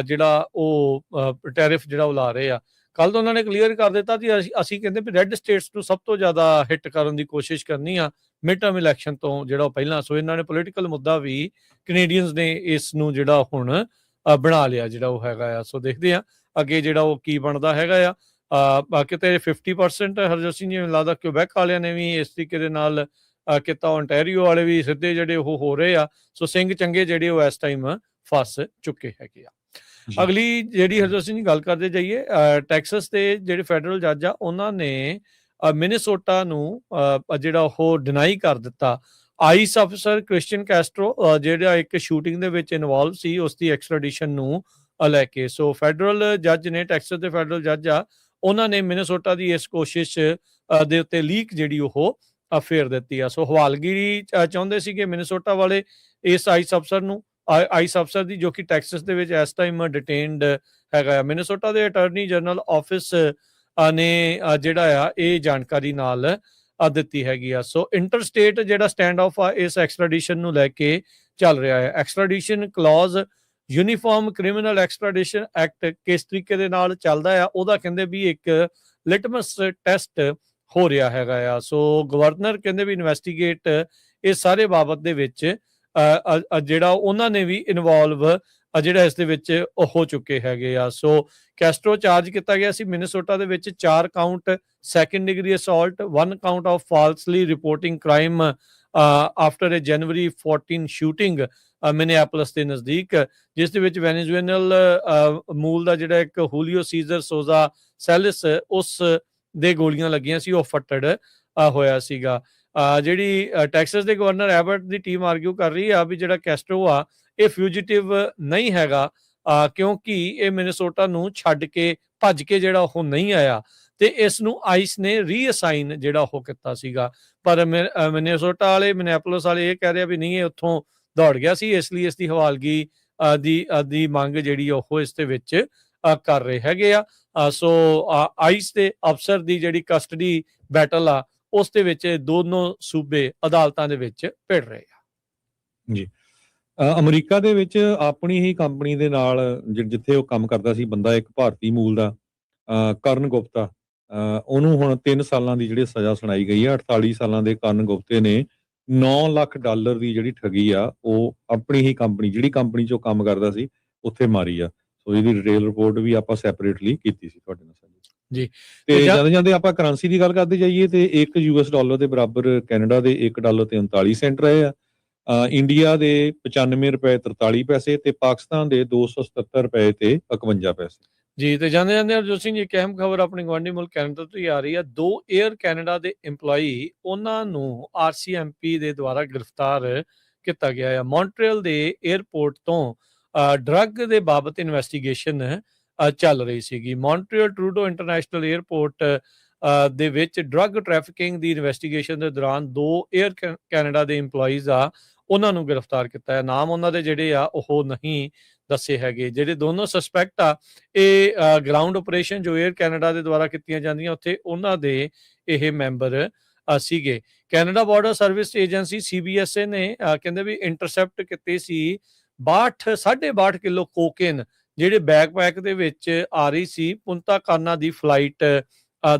ਜਿਹੜਾ ਉਹ ਟੈਰਿਫ ਜਿਹੜਾ ਉਹ ਲਾ ਰਹੇ ਆ। ਕੱਲ੍ਹ ਤਾਂ ਉਹਨਾਂ ਨੇ ਕਲੀਅਰ ਕਰ ਦਿੱਤਾ ਕਿ ਅਸੀਂ ਕਹਿੰਦੇ ਵੀ ਰੈੱਡ ਸਟੇਟਸ ਨੂੰ ਸਭ ਤੋਂ ਜ਼ਿਆਦਾ ਹਿੱਟ ਕਰਨ ਦੀ ਕੋਸ਼ਿਸ਼ ਕਰਨੀ ਆ ਮਿਡ ਟਰਮ ਇਲੈਕਸ਼ਨ ਤੋਂ ਜਿਹੜਾ ਉਹ ਪਹਿਲਾਂ। ਸੋ ਇਹਨਾਂ ਨੇ ਪੋਲੀਟੀਕਲ ਮੁੱਦਾ ਵੀ ਕੈਨੇਡੀਅਨਸ ਨੇ ਇਸ ਨੂੰ ਜਿਹੜਾ ਹੁਣ ਬਣਾ ਲਿਆ ਜਿਹੜਾ ਉਹ ਹੈਗਾ ਆ। ਸੋ ਦੇਖਦੇ ਆ ਅੱਗੇ ਜਿਹੜਾ ਉਹ ਕੀ ਬਣਦਾ ਹੈਗਾ ਆ। ਕਿਤੇ 50% ਹਰਜੋਤ ਸਿੰਘ ਜੀ ਮੈਨੂੰ ਲੱਗਦਾ ਕਿਊਬੈਕ ਵਾਲਿਆਂ ਨੇ ਵੀ ਇਸ ਤਰੀਕੇ ਦੇ ਨਾਲ ਕੀਤਾ, ਓਨਟਾਰੀਓ ਵਾਲੇ ਵੀ ਸਿੱਧੇ ਜਿਹੜੇ ਉਹ ਹੋ ਰਹੇ ਆ। ਸੋ ਸਿੰਘ ਚੰਗੇ ਜਿਹੜੇ ਉਹ ਇਸ ਟਾਈਮ ਫਸ ਚੁੱਕੇ ਹੈਗੇ ਆ। ਅਗਲੀ ਜਿਹੜੀ ਹਰਜੋਤ ਸਿੰਘ ਜੀ ਗੱਲ ਕਰਦੇ ਜਾਈਏ, ਟੈਕਸਸ ਦੇ ਜਿਹੜੇ ਫੈਡਰਲ ਜੱਜ ਆ ਉਹਨਾਂ ਨੇ ਮਿਨੀਸੋਟਾ ਨੂੰ ਜਿਹੜਾ ਉਹ ਡਿਨਾਈ ਕਰ ਦਿੱਤਾ। ਆਈਸ ਅਫਸਰ ਕ੍ਰਿਸਚੀਅਨ ਕੈਸਟਰੋ ਜਿਹੜਾ ਇੱਕ ਸ਼ੂਟਿੰਗ ਦੇ ਵਿੱਚ ਇਨਵੋਲਵ ਸੀ ਉਸ ਦੀ ਐਕਸਟ੍ਰੈਡੀਸ਼ਨ ਨੂੰ ਲੈ ਕੇ। ਸੋ ਫੈਡਰਲ ਜੱਜ ਨੇ, ਟੈਕਸਸ ਦੇ ਫੈਡਰਲ ਜੱਜ ਆ, ਉਹਨਾਂ ਨੇ ਮਿਨੀਸੋਟਾ ਦੀ ਇਸ ਕੋਸ਼ਿਸ਼ ਦੇ ਉੱਤੇ ਲੀਕ ਜਿਹੜੀ ਉਹ ਫੇਰ ਦਿੱਤੀ ਆ। ਸੋ ਹਵਾਲਗਿਰੀ ਚਾਹੁੰਦੇ ਸੀਗੇ ਮਿਨੀਸੋਟਾ ਵਾਲੇ ਇਸ ਆਈਸ ਅਫਸਰ ਨੂੰ, ਆਈਸ ਅਫਸਰ ਦੀ, ਜੋ ਕਿ ਟੈਕਸਸ ਦੇ ਵਿੱਚ ਇਸ ਟਾਈਮ ਡਿਟੇਨਡ ਹੈਗਾ ਆ। ਮਿਨੀਸੋਟਾ ਦੇ ਅਟਾਰਨੀ ਜਨਰਲ ਆਫਿਸ ਨੇ ਜਿਹੜਾ ਆ ਇਹ ਜਾਣਕਾਰੀ ਨਾਲ ਦਿੱਤੀ ਹੈਗੀ ਆ। ਸੋ ਇੰਟਰਸਟੇਟ ਜਿਹੜਾ ਸਟੈਂਡ ਆਫ ਆ ਇਸ ਐਕਸਟ੍ਰੈਡੀਸ਼ਨ ਨੂੰ ਲੈ ਕੇ ਚੱਲ ਰਿਹਾ ਹੈ। Extradition clause uniform criminal extradition act ਕਿਸ ਤਰੀਕੇ ਦੇ ਨਾਲ ਚੱਲਦਾ ਆ ਉਹਦਾ ਕਹਿੰਦੇ ਵੀ ਇੱਕ ਲਿਟਮਸ ਟੈਸਟ ਹੋ ਰਿਹਾ ਹੈਗਾ ਆ। ਸੋ ਗਵਰਨਰ ਕਹਿੰਦੇ ਵੀ ਇਨਵੈਸਟੀਗੇਟ ਇਸ ਸਾਰੇ ਬਾਬਤ ਦੇ ਵਿੱਚ ਜਿਹੜਾ ਉਹਨਾਂ ਨੇ ਵੀ ਇਨਵੋਲਵ ਜਿਹੜਾ ਇਸ ਦੇ ਵਿੱਚ ਹੋ ਚੁੱਕੇ ਹੈਗੇ ਆ। ਸੋ ਕੈਸਟਰੋ ਚਾਰਜ ਕੀਤਾ ਗਿਆ ਸੀ ਮਿਨੀਸੋਟਾ ਦੇ ਵਿੱਚ 4 count second degree assault, 1 count of falsely reporting crime after a January 14 shooting Minneapolis ਦੇ ਨਜ਼ਦੀਕ, ਜਿਸ ਦੇ ਵਿੱਚ ਵੈਨੇਜ਼ੁਏਲਨ ਮੂਲ ਦਾ ਜਿਹੜਾ ਇੱਕ ਹੂਲੀਓ ਸੀਜ਼ਰ ਸੋਜ਼ਾ ਸੈਲਿਸ ਉਸ ਦੇ ਗੋਲੀਆਂ ਲੱਗੀਆਂ ਸੀ, ਉਹ ਫੱਟੜ ਹੋਇਆ ਸੀਗਾ। ਜਿਹੜੀ ਟੈਕਸਸ ਦੇ ਗਵਰਨਰ ਐਬਟ ਦੀ ਟੀਮ ਆਰਗਿਊ ਕਰ ਰਹੀ ਆ ਵੀ ਜਿਹੜਾ ਕੈਸਟਰੋ ਆ ਇਹ ਫਿਊਜੀਟਿਵ ਨਹੀਂ ਹੈਗਾ, ਕਿਉਂਕਿ ਇਹ ਮਿਨੀਸੋਟਾ ਨੂੰ ਛੱਡ ਕੇ ਭੱਜ ਕੇ ਜਿਹੜਾ ਉਹ ਨਹੀਂ ਆਇਆ ਤੇ ਇਸ ਨੂੰ ਆਈਸ ਨੇ ਰੀਅਸਾਈਨ ਜਿਹੜਾ ਉਹ ਕੀਤਾ ਸੀਗਾ। ਪਰ ਮਿਨੀਸੋਟਾ ਵਾਲੇ, ਮਿਨੀਐਪੋਲਿਸ ਵਾਲੇ ਇਹ ਕਹਿ ਰਹੇ ਆ ਵੀ ਨਹੀਂ, ਇਹ ਉੱਥੋਂ ਦੌੜ ਗਿਆ ਸੀ, ਇਸ ਲਈ ਇਸ ਦੀ ਹਵਾਲਗੀ ਦੀ ਮੰਗ ਜਿਹੜੀ ਉਹ ਇਸ ਦੇ ਵਿੱਚ ਕਰ ਰਹੇ ਹੈਗੇ ਆ। ਸੋ ਆਈਸ ਦੇ ਅਫਸਰ ਦੀ ਜਿਹੜੀ ਕਸਟਡੀ ਬੈਟਲ ਆ ਉਸ ਦੇ ਵਿੱਚ ਦੋਨੋਂ ਸੂਬੇ ਅਦਾਲਤਾਂ ਦੇ ਵਿੱਚ ਭਿੜ ਰਹੇ ਆ ਜੀ। ਅਮਰੀਕਾ ਦੇ ਵਿੱਚ ਆਪਣੀ ਹੀ ਕੰਪਨੀ ਦੇ ਨਾਲ ਜਿੱਥੇ ਉਹ ਕੰਮ ਕਰਦਾ ਸੀ ਬੰਦਾ, ਇੱਕ ਭਾਰਤੀ ਮੂਲ ਦਾ ਕਰਨ ਗੁਪਤਾ, ਉਹਨੂੰ ਹੁਣ 3 ਸਾਲਾਂ ਦੀ ਜਿਹੜੀ ਸਜ਼ਾ ਸੁਣਾਈ ਗਈ ਆ। 48 ਸਾਲਾਂ ਦੇ ਕਰਨ ਗੁਪਤੇ ਨੇ $9 ਲੱਖ ਦੀ ਜਿਹੜੀ ਠੱਗੀ ਆ ਉਹ ਆਪਣੀ ਹੀ ਕੰਪਨੀ, ਜਿਹੜੀ ਕੰਪਨੀ 'ਚ ਉਹ ਕੰਮ ਕਰਦਾ ਸੀ, ਉੱਥੇ ਮਾਰੀ ਆ। ਸੋ ਇਹਦੀ ਡਿਟੇਲ ਰਿਪੋਰਟ ਵੀ ਆਪਾਂ ਸੈਪਰੇਟਲੀ ਕੀਤੀ ਸੀ ਤੁਹਾਡੇ ਨਾਲ ਜੀ। ਤੇ ਜਾਂਦੇ ਆਪਾਂ ਕਰੰਸੀ ਦੀ ਗੱਲ ਕਰਦੇ ਜਾਈਏ ਤੇ $1 US ਦੇ ਬਰਾਬਰ ਕੈਨੇਡਾ ਦੇ $1 ਤੇ 39 ਸੈਂਟ ਰਹੇ ਆ, ਇੰਡੀਆ ਦੇ $95.43 ਤੇ ਪਾਕਿਸਤਾਨ ਦੇ $277 ਤੇ 51 ਪੈਸੇ ਜੀ। ਤੇ ਜਾਂਦੇ ਹਰਜੋਤ ਸਿੰਘ ਜੀ, ਇੱਕ ਅਹਿਮ ਖਬਰ ਆਪਣੇ ਗੁਆਂਢੀ ਮੁਲਕ ਕੈਨੇਡਾ ਤੋਂ ਹੀ ਆ ਰਹੀ ਆ। 2 에ਅਰ ਕੈਨੇਡਾ ਦੇ EMPLOYEE ਉਹਨਾਂ ਨੂੰ RCMP ਦੇ ਦੁਆਰਾ ਗ੍ਰਿਫਤਾਰ ਕੀਤਾ ਗਿਆ ਆ। ਮੌਂਟਰੀਅਲ ਦੇ 에ਅਰਪੋਰਟ ਤੋਂ ਡਰੱਗ ਦੇ ਬਾਬਤ ਇਨਵੈਸਟੀਗੇਸ਼ਨ ਚੱਲ ਰਹੀ ਸੀਗੀ। ਮੌਂਟਰੀਅਲ ਟਰੂਡੋ ਇੰਟਰਨੈਸ਼ਨਲ 에ਅਰਪੋਰਟ ਦੇ ਵਿੱਚ ਡਰੱਗ ਟ੍ਰੈਫਿਕਿੰਗ ਦੀ ਇਨਵੈਸਟੀਗੇਸ਼ਨ ਦੇ ਦੌਰਾਨ 2 에ਅਰ ਕੈਨੇਡਾ ਦੇ EMPLOYEES ਆ ਉਹਨਾਂ ਨੂੰ ਗ੍ਰਿਫਤਾਰ ਕੀਤਾ ਹੈ। ਨਾਮ ਉਹਨਾਂ ਦੇ ਜਿਹੜੇ ਆ ਉਹ ਨਹੀਂ ਦੱਸੇ ਹੈਗੇ। ਜਿਹੜੇ ਦੋਨੋਂ ਸਸਪੈਕਟ ਆ ਇਹ ਗਰਾਊਂਡ ਆਪਰੇਸ਼ਨ ਜੋ 에ਅਰ ਕੈਨੇਡਾ ਦੇ ਦੁਆਰਾ ਕੀਤੀਆਂ ਜਾਂਦੀਆਂ ਉੱਥੇ ਉਹਨਾਂ ਦੇ ਇਹ ਮੈਂਬਰ ਸੀਗੇ। Canada border service agency CBSA ਨੇ ਕਹਿੰਦੇ ਵੀ ਇੰਟਰਸੈਪਟ ਕੀਤੇ ਸੀ 62 ਕਿਲੋ ਕੋਕੇਨ ਜਿਹੜੇ ਬੈਕਪੈਕ ਦੇ ਵਿੱਚ ਆ ਰਹੀ ਸੀ ਪੁੰਤਾ ਕਾਨਾ ਦੀ ਫਲਾਈਟ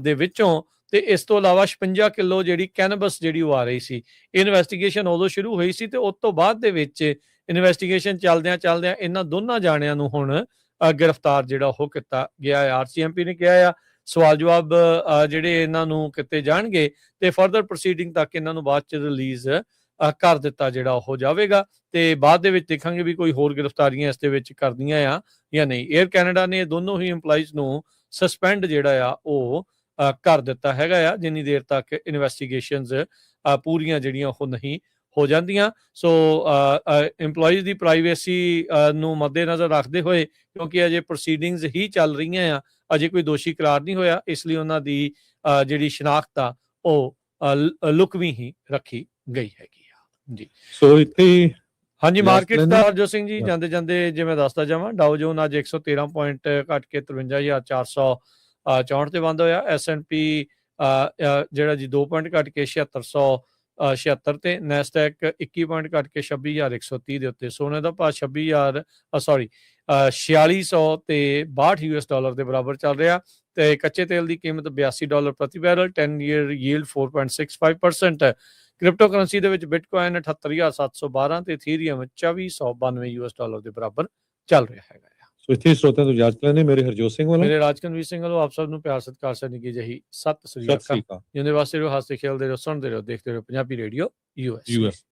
ਦੇ ਵਿੱਚੋਂ, ਤੇ ਇਸ ਤੋਂ ਇਲਾਵਾ 56 ਕਿਲੋ ਜਿਹੜੀ ਕੈਨਬਸ ਜਿਹੜੀ ਉਹ ਆ ਰਹੀ ਸੀ। ਇਨਵੈਸਟੀਗੇਸ਼ਨ ਉਦੋਂ ਸ਼ੁਰੂ ਹੋਈ ਸੀ ਤੇ ਉਸ ਤੋਂ ਬਾਅਦ ਦੇ ਵਿੱਚ ਇਨਵੈਸਟੀਗੇਸ਼ਨ ਚੱਲਦਿਆਂ ਇਹਨਾਂ ਦੋਨਾਂ ਜਾਣਿਆਂ ਨੂੰ ਹੁਣ ਗ੍ਰਿਫਤਾਰ ਜਿਹੜਾ ਉਹ ਕੀਤਾ ਗਿਆ ਹੈ। RCMP ਨੇ ਕਿਹਾ ਆ ਸਵਾਲ ਜਵਾਬ ਜਿਹੜੇ ਇਹਨਾਂ ਨੂੰ ਕੀਤੇ ਜਾਣਗੇ ਤੇ ਫਰਦਰ ਪ੍ਰੋਸੀਡਿੰਗ ਤੱਕ ਇਹਨਾਂ ਨੂੰ ਬਾਅਦ ਚ ਰਿਲੀਜ਼ ਕਰ ਦਿੱਤਾ ਜਿਹੜਾ ਉਹ ਜਾਵੇਗਾ ਤੇ ਬਾਅਦ ਦੇ ਵਿੱਚ ਦੇਖਾਂਗੇ ਵੀ ਕੋਈ ਹੋਰ ਗ੍ਰਿਫਤਾਰੀਆਂ ਇਸ ਦੇ ਵਿੱਚ ਕਰਦੀਆਂ ਆ ਜਾਂ ਨਹੀਂ। 에ਅਰ ਕੈਨੇਡਾ ਨੇ ਦੋਨੋਂ ਹੀ EMPLOYEES ਨੂੰ ਸਸਪੈਂਡ ਜਿਹੜਾ ਆ ਉਹ ਕਰ ਦਿੱਤਾ ਹੈਗਾ ਆ ਜਿੰਨੀ ਦੇਰ ਤੱਕ ਇਨਵੈਸਟੀਗੇਸ਼ਨਸ ਪੂਰੀਆਂ ਜਿਹੜੀਆਂ ਉਹ ਨਹੀਂ ਹੋ ਜਾਂਦੀਆਂ। ਸੋ EMPLOYEES ਦੀ ਪ੍ਰਾਈਵੇਸੀ ਨੂੰ ਮੱਦੇਨਜ਼ਰ ਰੱਖਦੇ ਹੋਏ, ਕਿਉਂਕਿ ਅਜੇ ਪ੍ਰੋਸੀਡਿੰਗਸ ਹੀ ਚੱਲ ਰਹੀਆਂ ਆ, ਅਜੇ ਕੋਈ ਦੋਸ਼ੀ ਕਰਾਰ ਨਹੀਂ ਹੋਇਆ, ਇਸ ਲਈ ਉਹਨਾਂ ਦੀ ਜਿਹੜੀ ਸ਼ਨਾਖਤ ਆ ਉਹ ਲੁਕਵੀਂ ਹੀ ਰੱਖੀ ਗਈ ਹੈਗੀ ਆ ਜੀ। ਸੋ ਇੱਥੇ ਹਾਂਜੀ ਮਾਰਕੀਟ ਦਾ ਹਰਜੋਤ ਸਿੰਘ ਜੀ ਜਾਂਦੇ ਜਿਵੇਂ ਦੱਸਦਾ ਜਾਵਾਂ, ਡਾਓ ਜੋਨ ਅੱਜ 113 ਪੁਆਇੰਟ ਘਟ ਕੇ 53,464 ਤੇ ਬੰਦ ਹੋਇਆ। S&P ਜਿਹੜਾ ਜੀ 2 ਪੁਆਇੰਟ ਘਟ ਕੇ 7600 76 ਤੇ, ਨੈਸਡੈਕ 21 ਪੁਆਇੰਟ ਘਟ ਕੇ 26,130 ਦੇ ਉੱਤੇ। ਸੋਨੇ ਦਾ ਭਾਅ 4600 ਤੇ 62 US ਡਾਲਰ ਦੇ ਬਰਾਬਰ ਚੱਲ ਰਿਹਾ ਤੇ ਕੱਚੇ ਤੇਲ ਦੀ ਕੀਮਤ $82 ਪ੍ਰਤੀ ਬੈਰਲ, 10 ਈਅਰ ਯੀਲਡ 4.65% ਹੈ। ਕ੍ਰਿਪਟੋ ਕਰੰਸੀ ਦੇ ਵਿੱਚ ਬਿਟਕੋਇਨ 78,712 ਤੇ ਇਥੀਰੀਅਮ 2492 US ਡਾਲਰ ਦੇ ਬਰਾਬਰ ਚੱਲ ਰਿਹਾ ਹੈਗਾ। ਸੋ ਇੱਥੇ ਸਰੋਤਿਆਂ ਤੋਂ ਇਜਾਜ਼ਤ ਲੈਂਦੇ, ਮੇਰੇ ਹਰਜੋਤ ਸਿੰਘ ਵੱਲੋਂ, ਮੇਰੇ ਰਾਜਕਰਨਵੀਰ ਸਿੰਘ ਵੱਲੋਂ ਆਪ ਸਭ ਨੂੰ ਪਿਆਰ ਸਤਿਕਾਰ ਸਤਿ ਨਿੱਘੀ ਜਿਹੀ ਸਤਿ ਸ੍ਰੀ ਅਕਾਲ। ਜਿਉਂਦੇ ਵਾਸਤੇ ਰਹੋ, ਹੱਸਦੇ ਖੇਡਦੇ ਰਹੋ, ਸੁਣਦੇ ਰਹੋ, ਦੇਖਦੇ ਰਹੋ ਪੰਜਾਬੀ ਰੇਡੀਓ US।